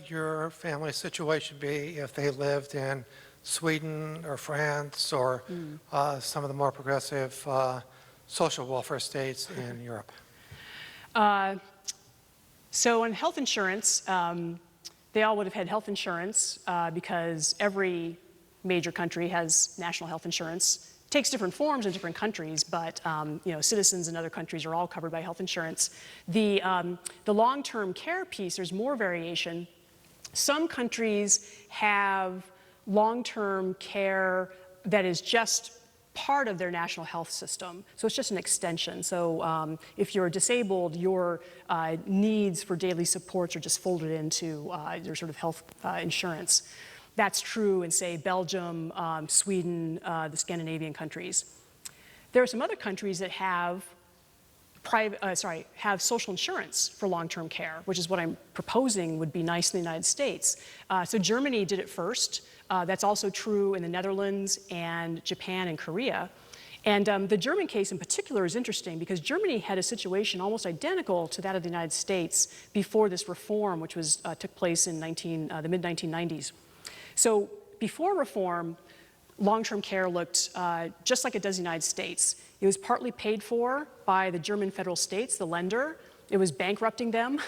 your family situation be if they lived in Sweden or France or some of the more progressive social welfare states in Europe?
So on health insurance, they all would have had health insurance because every major country has national health insurance. It takes different forms in different countries, but you know, citizens in other countries are all covered by health insurance. The long-term care piece, there's more variation. Some countries have long-term care that is just part of their national health system. So it's just an extension. So if you're disabled, your needs for daily supports are just folded into your sort of health insurance. That's true in, say, Belgium, Sweden, the Scandinavian countries. There are some other countries that have have social insurance for long-term care, which is what I'm proposing would be nice in the United States. So Germany did it first. That's also true in the Netherlands and Japan and Korea. And the German case in particular is interesting because Germany had a situation almost identical to that of the United States before this reform, which was took place in the mid-1990s. So before reform, long-term care looked just like it does in the United States. It was partly paid for by the German federal states, the lender. It was bankrupting them.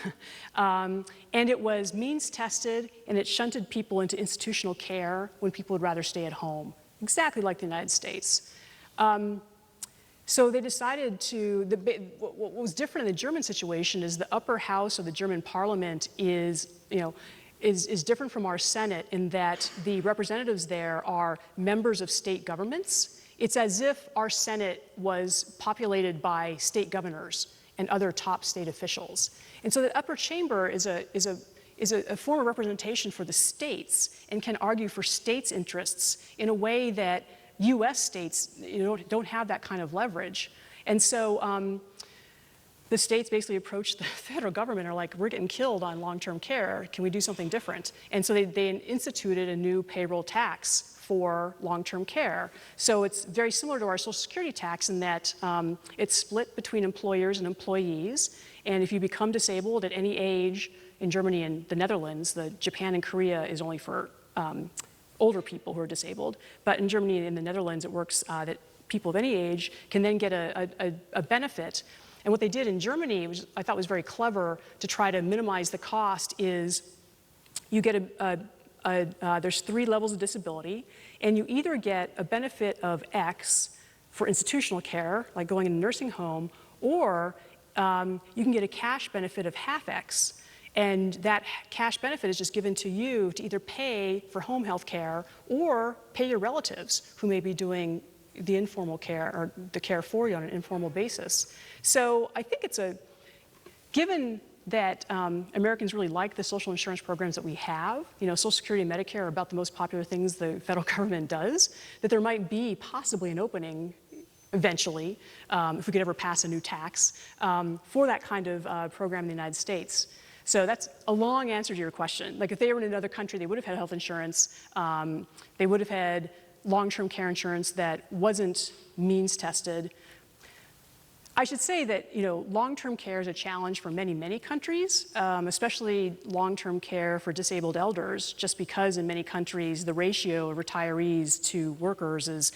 And it was means tested, and it shunted people into institutional care when people would rather stay at home, exactly like the United States. So they decided to, what was different in the German situation is the upper house of the German parliament is, is different from our Senate in that the representatives there are members of state governments. It's as if our Senate was populated by state governors and other top state officials. And so the upper chamber is a form of representation for the states and can argue for states' interests in a way that US states don't have that kind of leverage. And so the states basically approach the federal government and are like, we're getting killed on long-term care. Can we do something different? And so they instituted a new payroll tax for long-term care. So it's very similar to our Social Security tax in that it's split between employers and employees. And if you become disabled at any age in Germany and the Netherlands, Japan and Korea is only for older people who are disabled. But in Germany and in the Netherlands, it works that people of any age can then get a benefit. And what they did in Germany, which I thought was very clever to try to minimize the cost, is you get there's 3 levels of disability, and you either get a benefit of X for institutional care, like going in a nursing home, or you can get a cash benefit of half X. And that cash benefit is just given to you to either pay for home health care or pay your relatives who may be doing the informal care or the care for you on an informal basis. So I think given that Americans really like the social insurance programs that we have, Social Security and Medicare are about the most popular things the federal government does, that there might be possibly an opening. eventually, if we could ever pass a new tax, for that kind of program in the United States. So that's a long answer to your question. Like if they were in another country, they would have had health insurance. They would have had long-term care insurance that wasn't means tested. I should say that long-term care is a challenge for many, many countries, especially long-term care for disabled elders, just because in many countries the ratio of retirees to workers is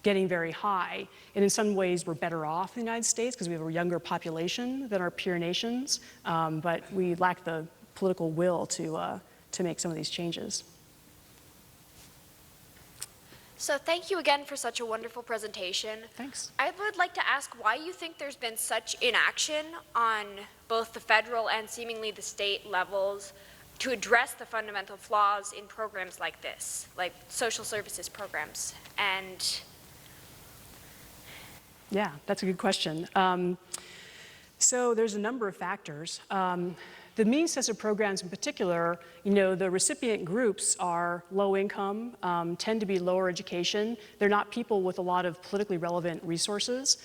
getting very high. And in some ways we're better off in the United States because we have a younger population than our peer nations, but we lack the political will to make some of these changes.
So thank you again for such a wonderful presentation.
Thanks.
I would like to ask why you think there's been such inaction on both the federal and seemingly the state levels to address the fundamental flaws in programs like this, like social services programs. And
yeah, that's a good question. So there's a number of factors. The means tested programs in particular, the recipient groups are low income, tend to be lower education. They're not people with a lot of politically relevant resources.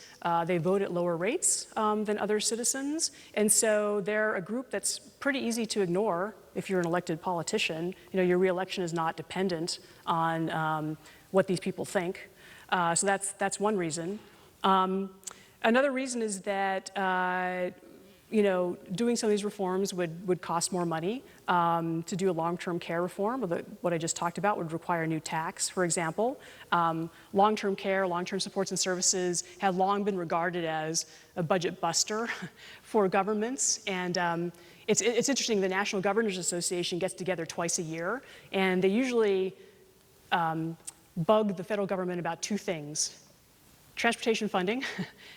They vote at lower rates than other citizens. And so they're a group that's pretty easy to ignore if you're an elected politician. Your reelection is not dependent on what these people think. So that's one reason. Another reason is that doing some of these reforms would cost more money. To do a long-term care reform, what I just talked about, would require a new tax, for example. Long-term care, long-term supports and services have long been regarded as a budget buster for governments. And it's interesting, the National Governors Association gets together twice a year, and they usually bug the federal government about two things: transportation funding,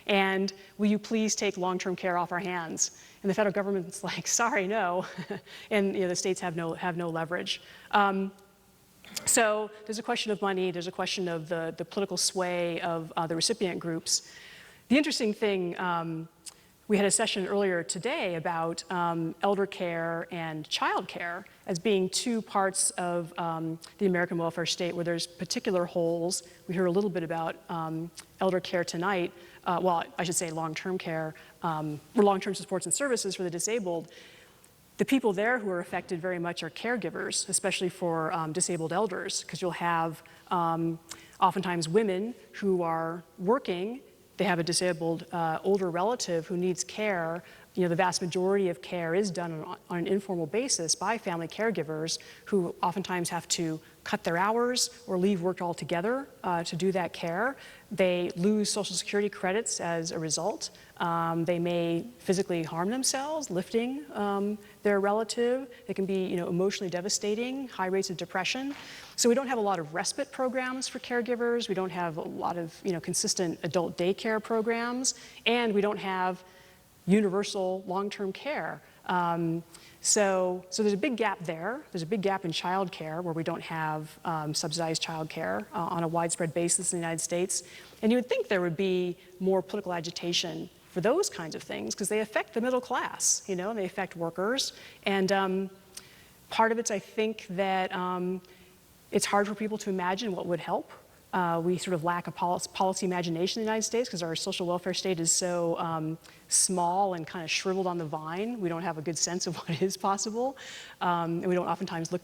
and will you please take long-term care off our hands? And the federal government's like, sorry, no. And the states have no leverage. So there's a question of money, there's a question of the political sway of the recipient groups. The interesting thing, we had a session earlier today about elder care and child care as being two parts of the American welfare state where there's particular holes. We heard a little bit about elder care tonight. Well, I should say long-term care, or long-term supports and services for the disabled. The people there who are affected very much are caregivers, especially for disabled elders, because you'll have oftentimes women who are working. They have a disabled older relative who needs care. The vast majority of care is done on an informal basis by family caregivers who oftentimes have to cut their hours or leave work altogether to do that care. They lose Social Security credits as a result. They may physically harm themselves lifting their relative. It can be emotionally devastating, high rates of depression. So we don't have a lot of respite programs for caregivers. We don't have a lot of consistent adult daycare programs, and we don't have universal long-term care. So there's a big gap there. There's a big gap in child care where we don't have subsidized child care on a widespread basis in the United States. And you would think there would be more political agitation for those kinds of things because they affect the middle class, and they affect workers. And part of it's, I think, that it's hard for people to imagine what would help. We sort of lack a policy imagination in the United States because our social welfare state is so small and kind of shriveled on the vine. We don't have a good sense of what is possible. And we don't oftentimes look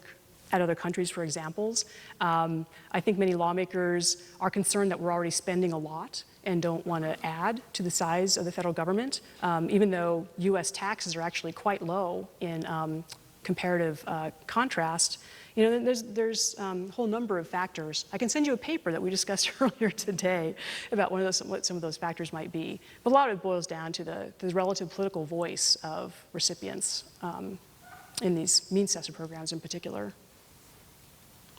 at other countries for examples. I think many lawmakers are concerned that we're already spending a lot and don't want to add to the size of the federal government, even though US taxes are actually quite low in comparative contrast. There's a whole number of factors. I can send you a paper that we discussed earlier today about what some of those factors might be. But a lot of it boils down to the relative political voice of recipients in these means tested programs in particular.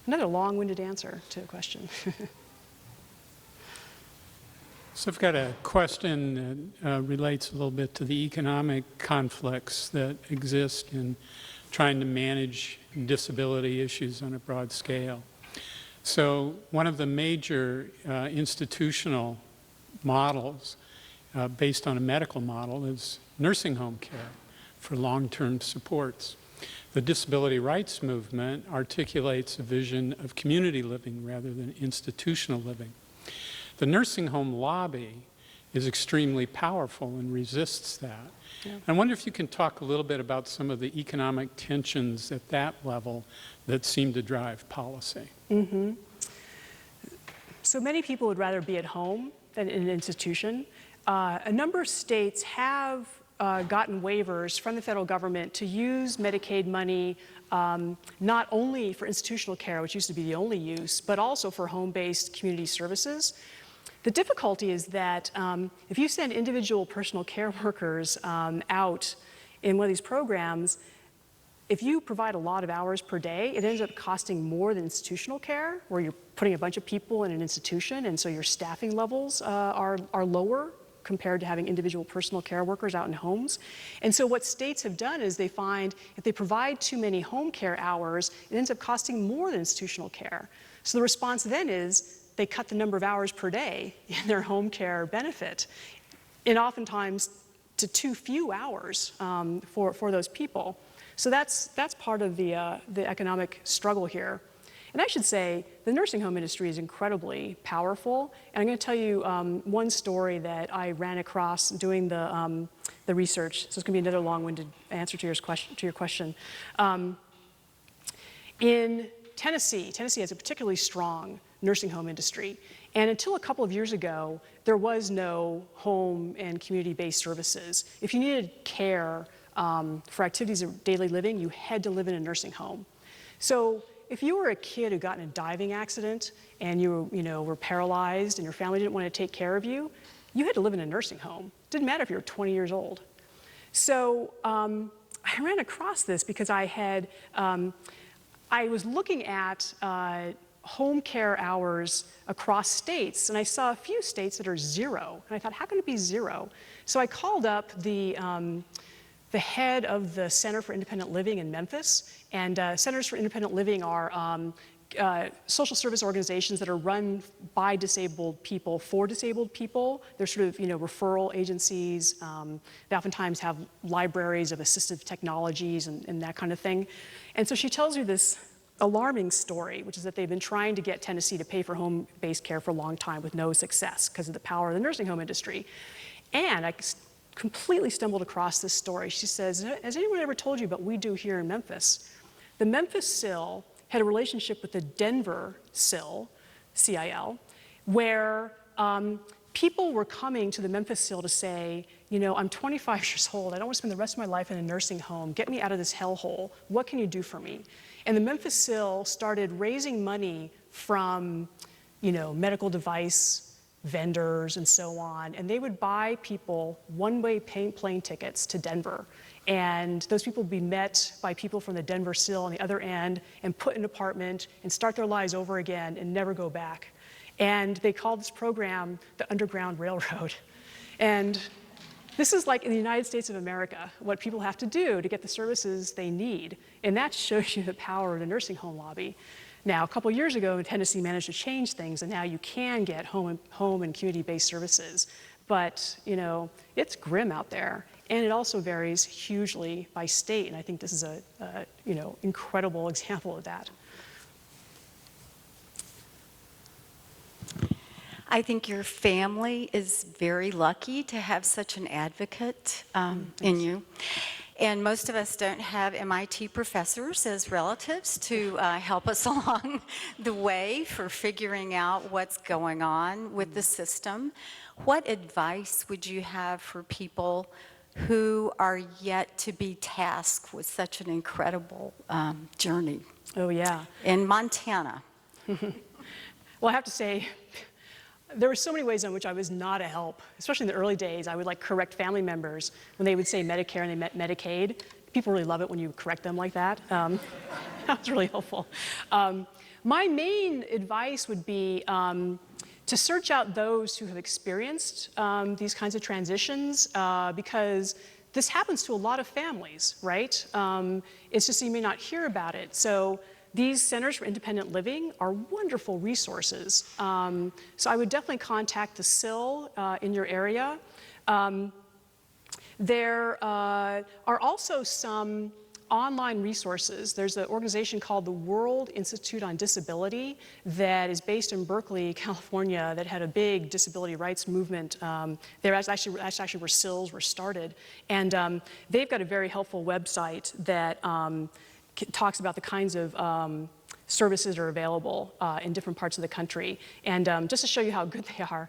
Another long-winded answer to a question.
So I've got a question that relates a little bit to the economic conflicts that exist in trying to manage disability issues on a broad scale. So one of the major institutional models based on a medical model is nursing home care for long-term supports. The disability rights movement articulates a vision of community living rather than institutional living. The nursing home lobby is extremely powerful and resists that. Yeah. I wonder if you can talk a little bit about some of the economic tensions at that level that seem to drive policy.
Mm-hmm. So many people would rather be at home than in an institution. A number of states have gotten waivers from the federal government to use Medicaid money not only for institutional care, which used to be the only use, but also for home-based community services. The difficulty is that if you send individual personal care workers out in one of these programs, if you provide a lot of hours per day, it ends up costing more than institutional care, where you're putting a bunch of people in an institution, and so your staffing levels are lower compared to having individual personal care workers out in homes. And so what states have done is they find if they provide too many home care hours, it ends up costing more than institutional care. So the response then is they cut the number of hours per day in their home care benefit, and oftentimes to too few hours for those people. So that's part of the economic struggle here. And I should say, the nursing home industry is incredibly powerful. And I'm going to tell you one story that I ran across doing the research. So it's going to be another long-winded answer to your question. In Tennessee has a particularly strong nursing home industry. And until a couple of years ago, there was no home and community-based services. If you needed care for activities of daily living, you had to live in a nursing home. So if you were a kid who got in a diving accident and you were paralyzed and your family didn't want to take care of you, you had to live in a nursing home. Didn't matter if you were 20 years old. So I ran across this because I was looking at home care hours across states, and I saw a few states that are 0. And I thought, how can it be 0? So I called up the head of the Center for Independent Living in Memphis. And Centers for Independent Living are social service organizations that are run by disabled people for disabled people. They're sort of, referral agencies. They oftentimes have libraries of assistive technologies and that kind of thing. And so she tells you this alarming story, which is that they've been trying to get Tennessee to pay for home-based care for a long time with no success because of the power of the nursing home industry. And I completely stumbled across this story. She says, has anyone ever told you about what we do here in Memphis? The Memphis CIL had a relationship with the Denver CIL, CIL, where people were coming to the Memphis CIL to say, I'm 25 years old. I don't want to spend the rest of my life in a nursing home. Get me out of this hellhole. What can you do for me? And the Memphis CIL started raising money from, medical device vendors and so on, and they would buy people one-way plane tickets to Denver. And those people would be met by people from the Denver CIL on the other end and put in an apartment and start their lives over again and never go back. And they called this program the Underground Railroad. And this is like in the United States of America, what people have to do to get the services they need. And that shows you the power of the nursing home lobby. Now, a couple years ago, Tennessee managed to change things, and now you can get home and community-based services. But, it's grim out there. And it also varies hugely by state, and I think this is a incredible example of that.
I think your family is very lucky to have such an advocate in you. And most of us don't have MIT professors as relatives to help us along the way for figuring out what's going on with the system. What advice would you have for people who are yet to be tasked with such an incredible journey?
Oh, yeah.
In Montana.
Well, I have to say, there were so many ways in which I was not a help, especially in the early days. I would correct family members when they would say Medicare and they meant Medicaid. People really love it when you correct them like that. That was really helpful. My main advice would be to search out those who have experienced these kinds of transitions because this happens to a lot of families, right? It's just you may not hear about it. So these centers for independent living are wonderful resources. So I would definitely contact the CIL in your area. There are also some online resources. There's an organization called the World Institute on Disability that is based in Berkeley, California, that had a big disability rights movement. That's actually where SILs were started. And they've got a very helpful website that talks about the kinds of services are available in different parts of the country. And just to show you how good they are,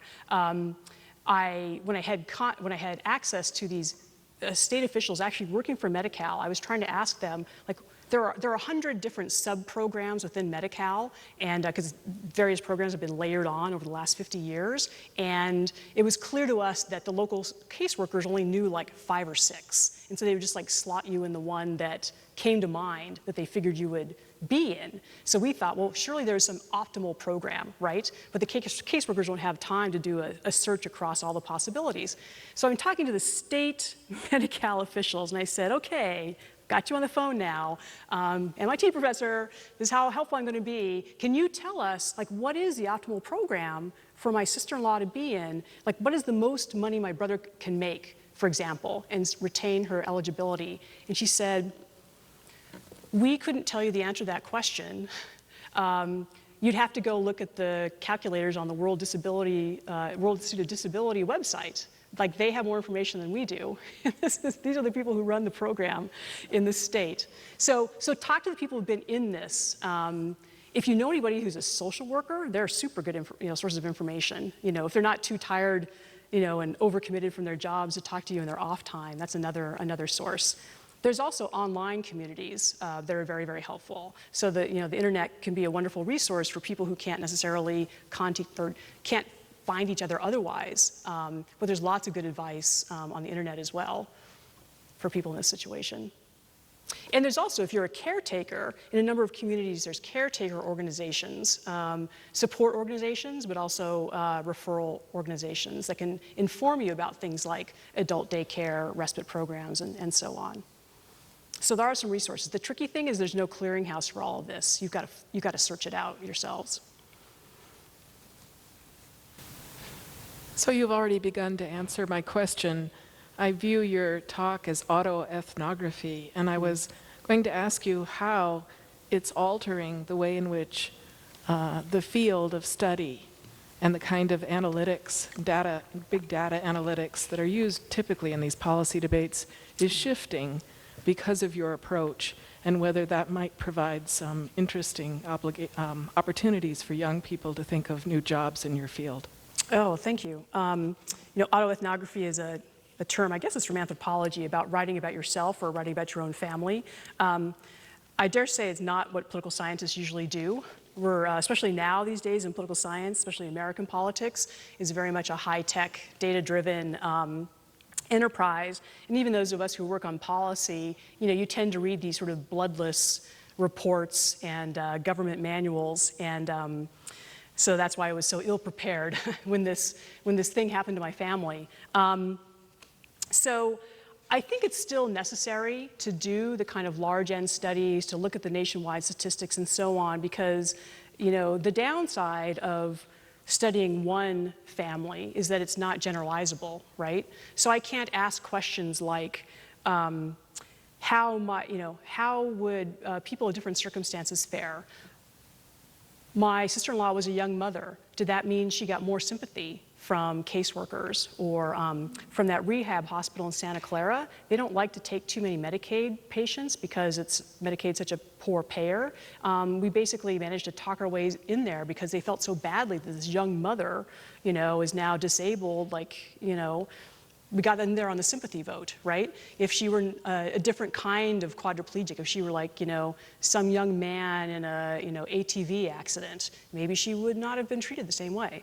when I had access to these state officials actually working for Medi-Cal, I was trying to ask them, like, there are 100 different sub-programs within Medi-Cal, and because various programs have been layered on over the last 50 years, and it was clear to us that the local caseworkers only knew like 5 or 6, and so they would just like slot you in the one that came to mind that they figured you would be in. So we thought, well, surely there's some optimal program, right? But the caseworkers won't have time to do a search across all the possibilities. So I'm talking to the state Medi-Cal officials, and I said, okay, got you on the phone now. MIT professor, this is how helpful I'm going to be. Can you tell us, like, what is the optimal program for my sister-in-law to be in? Like, what is the most money my brother can make, for example, and retain her eligibility? And she said, we couldn't tell you the answer to that question. You'd have to go look at the calculators on the World Institute of Disability website. Like, they have more information than we do. These are the people who run the program in the state. So talk to the people who've been in this. If you know anybody who's a social worker, they're super good sources of information. If they're not too tired, and overcommitted from their jobs to talk to you in their off time, that's another source. There's also online communities that are very, very helpful. So the internet can be a wonderful resource for people who can't necessarily contact or can't find each other otherwise. But there's lots of good advice on the internet as well for people in this situation. And there's also, if you're a caretaker, in a number of communities, there's caretaker organizations, support organizations, but also referral organizations that can inform you about things like adult daycare, respite programs, and so on. So there are some resources. The tricky thing is there's no clearinghouse for all of this. You've got to search it out yourselves.
So you've already begun to answer my question. I view your talk as autoethnography, and I was going to ask you how it's altering the way in which the field of study and the kind of analytics, big data analytics that are used typically in these policy debates is shifting because of your approach, and whether that might provide some interesting opportunities for young people to think of new jobs in your field.
Oh, thank you. Autoethnography is a term, I guess it's from anthropology, about writing about yourself or writing about your own family. I dare say it's not what political scientists usually do. We're, especially now these days in political science, especially American politics, is very much a high-tech, data-driven enterprise. And even those of us who work on policy, you tend to read these sort of bloodless reports and government manuals. And so that's why I was so ill-prepared when this thing happened to my family. So I think it's still necessary to do the kind of large end studies, to look at the nationwide statistics and so on, because the downside of studying one family is that it's not generalizable, right? So I can't ask questions like, how would people in different circumstances fare? My sister-in-law was a young mother. Did that mean she got more sympathy from caseworkers or from that rehab hospital in Santa Clara? They don't like to take too many Medicaid patients because Medicaid's such a poor payer. We basically managed to talk our ways in there because they felt so badly that this young mother, is now disabled, we got in there on the sympathy vote, right? If she were a different kind of quadriplegic, if she were like, some young man in a, ATV accident, maybe she would not have been treated the same way.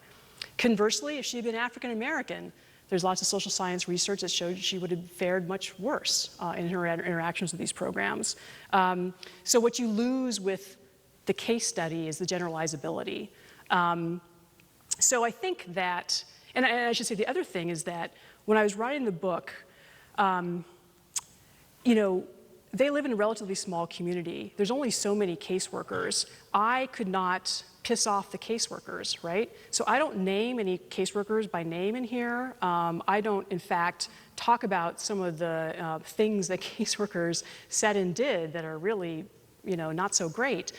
Conversely, if she had been African American, there's lots of social science research that showed she would have fared much worse in her interactions with these programs. So what you lose with the case study is the generalizability. So I think that, and I should say the other thing is that when I was writing the book, they live in a relatively small community. There's only so many caseworkers. I could not piss off the caseworkers, right? So I don't name any caseworkers by name in here. I don't, in fact, talk about some of the things that caseworkers said and did that are really, not so great.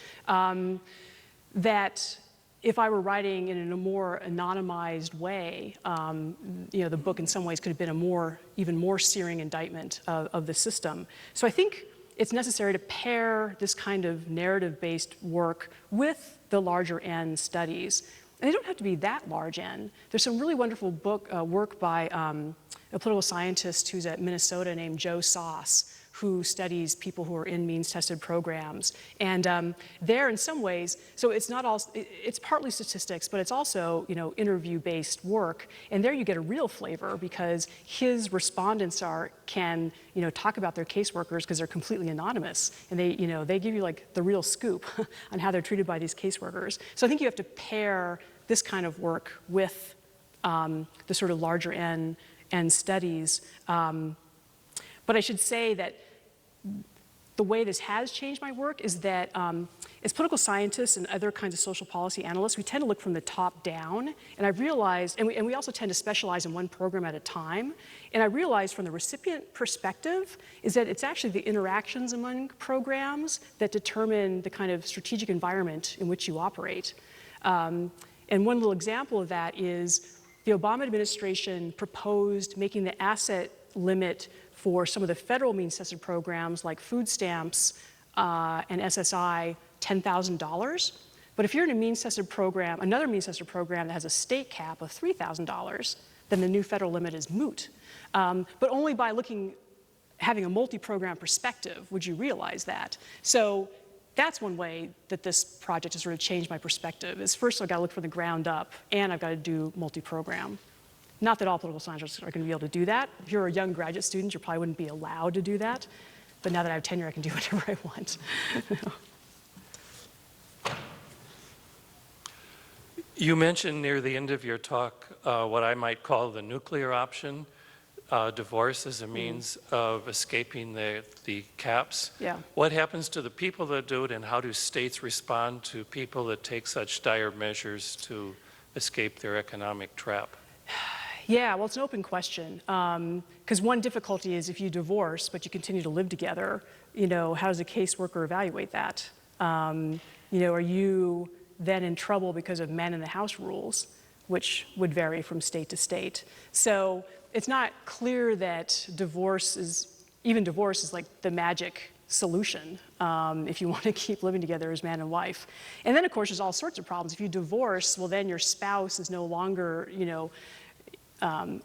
That if I were writing in a more anonymized way, the book in some ways could have been even more searing indictment of the system. So I think it's necessary to pair this kind of narrative-based work with the larger N studies. And they don't have to be that large N. There's some really wonderful work by a political scientist who's at Minnesota named Joe Sauce, who studies people who are in means-tested programs. And there, in some ways, so it's partly statistics, but it's also, interview-based work. And there you get a real flavor because his respondents can talk about their caseworkers because they're completely anonymous. And they give you like the real scoop on how they're treated by these caseworkers. So I think you have to pair this kind of work with the sort of larger N studies. But I should say that the way this has changed my work is that as political scientists and other kinds of social policy analysts, we tend to look from the top down. And I've realized, and we also tend to specialize in one program at a time. And I realized from the recipient perspective is that it's actually the interactions among programs that determine the kind of strategic environment in which you operate. And one little example of that is the Obama administration proposed making the asset limit for some of the federal means-tested programs like food stamps and SSI, $10,000. But if you're in a means-tested program, another means-tested program that has a state cap of $3,000, then the new federal limit is moot. But only by having a multi-program perspective would you realize that. So that's one way that this project has sort of changed my perspective, is first I've got to look from the ground up, and I've got to do multi-program. Not that all political scientists are going to be able to do that. If you're a young graduate student, you probably wouldn't be allowed to do that. But now that I have tenure, I can do whatever I want.
You mentioned near the end of your talk what I might call the nuclear option, divorce as a means of escaping the caps.
Yeah.
What happens to the people that do it, and how do states respond to people that take such dire measures to escape their economic trap?
Yeah, well, it's an open question. Because one difficulty is if you divorce, but you continue to live together, how does a caseworker evaluate that? Are you then in trouble because of man in the house rules, which would vary from state to state? So it's not clear that divorce is like the magic solution if you want to keep living together as man and wife. And then, of course, there's all sorts of problems. If you divorce, well, then your spouse is no longer,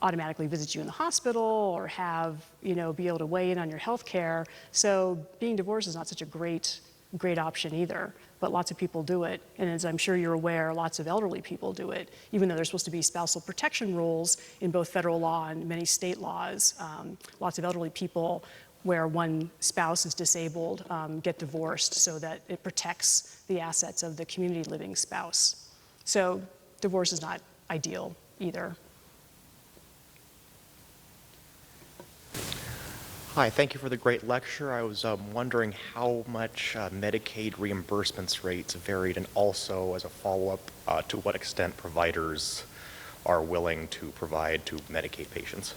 automatically visit you in the hospital or be able to weigh in on your health care. So being divorced is not such a great option either, but lots of people do it. And as I'm sure you're aware, lots of elderly people do it, even though there's supposed to be spousal protection rules in both federal law and many state laws. Lots of elderly people where one spouse is disabled get divorced so that it protects the assets of the community living spouse. So divorce is not ideal either.
Hi, thank you for the great lecture. I was wondering how much Medicaid reimbursements rates varied, and also as a follow-up, to what extent providers are willing to provide to Medicaid patients.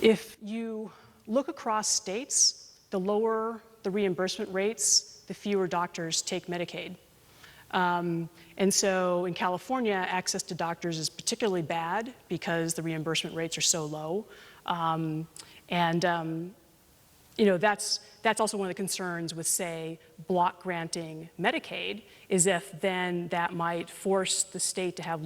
If
you look across states, the lower the reimbursement rates, the fewer doctors take Medicaid. And so in California, access to doctors is particularly bad because the reimbursement rates are so low. That's also one of the concerns with, say, block granting Medicaid, is if then that might force the state to have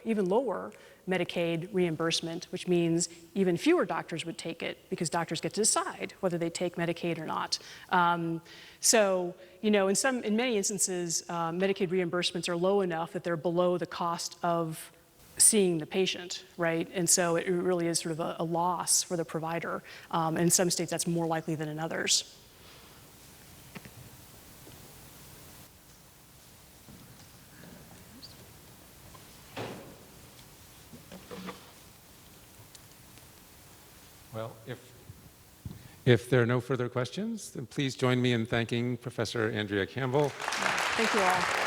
even lower Medicaid reimbursement, which means even fewer doctors would take it because doctors get to decide whether they take Medicaid or not. In many instances, Medicaid reimbursements are low enough that they're below the cost of seeing the patient, right? And so it really is sort of a loss for the provider. In some states, that's more likely than in others.
Well, If there are no further questions, then please join me in thanking Professor Andrea Campbell.
Thank you all.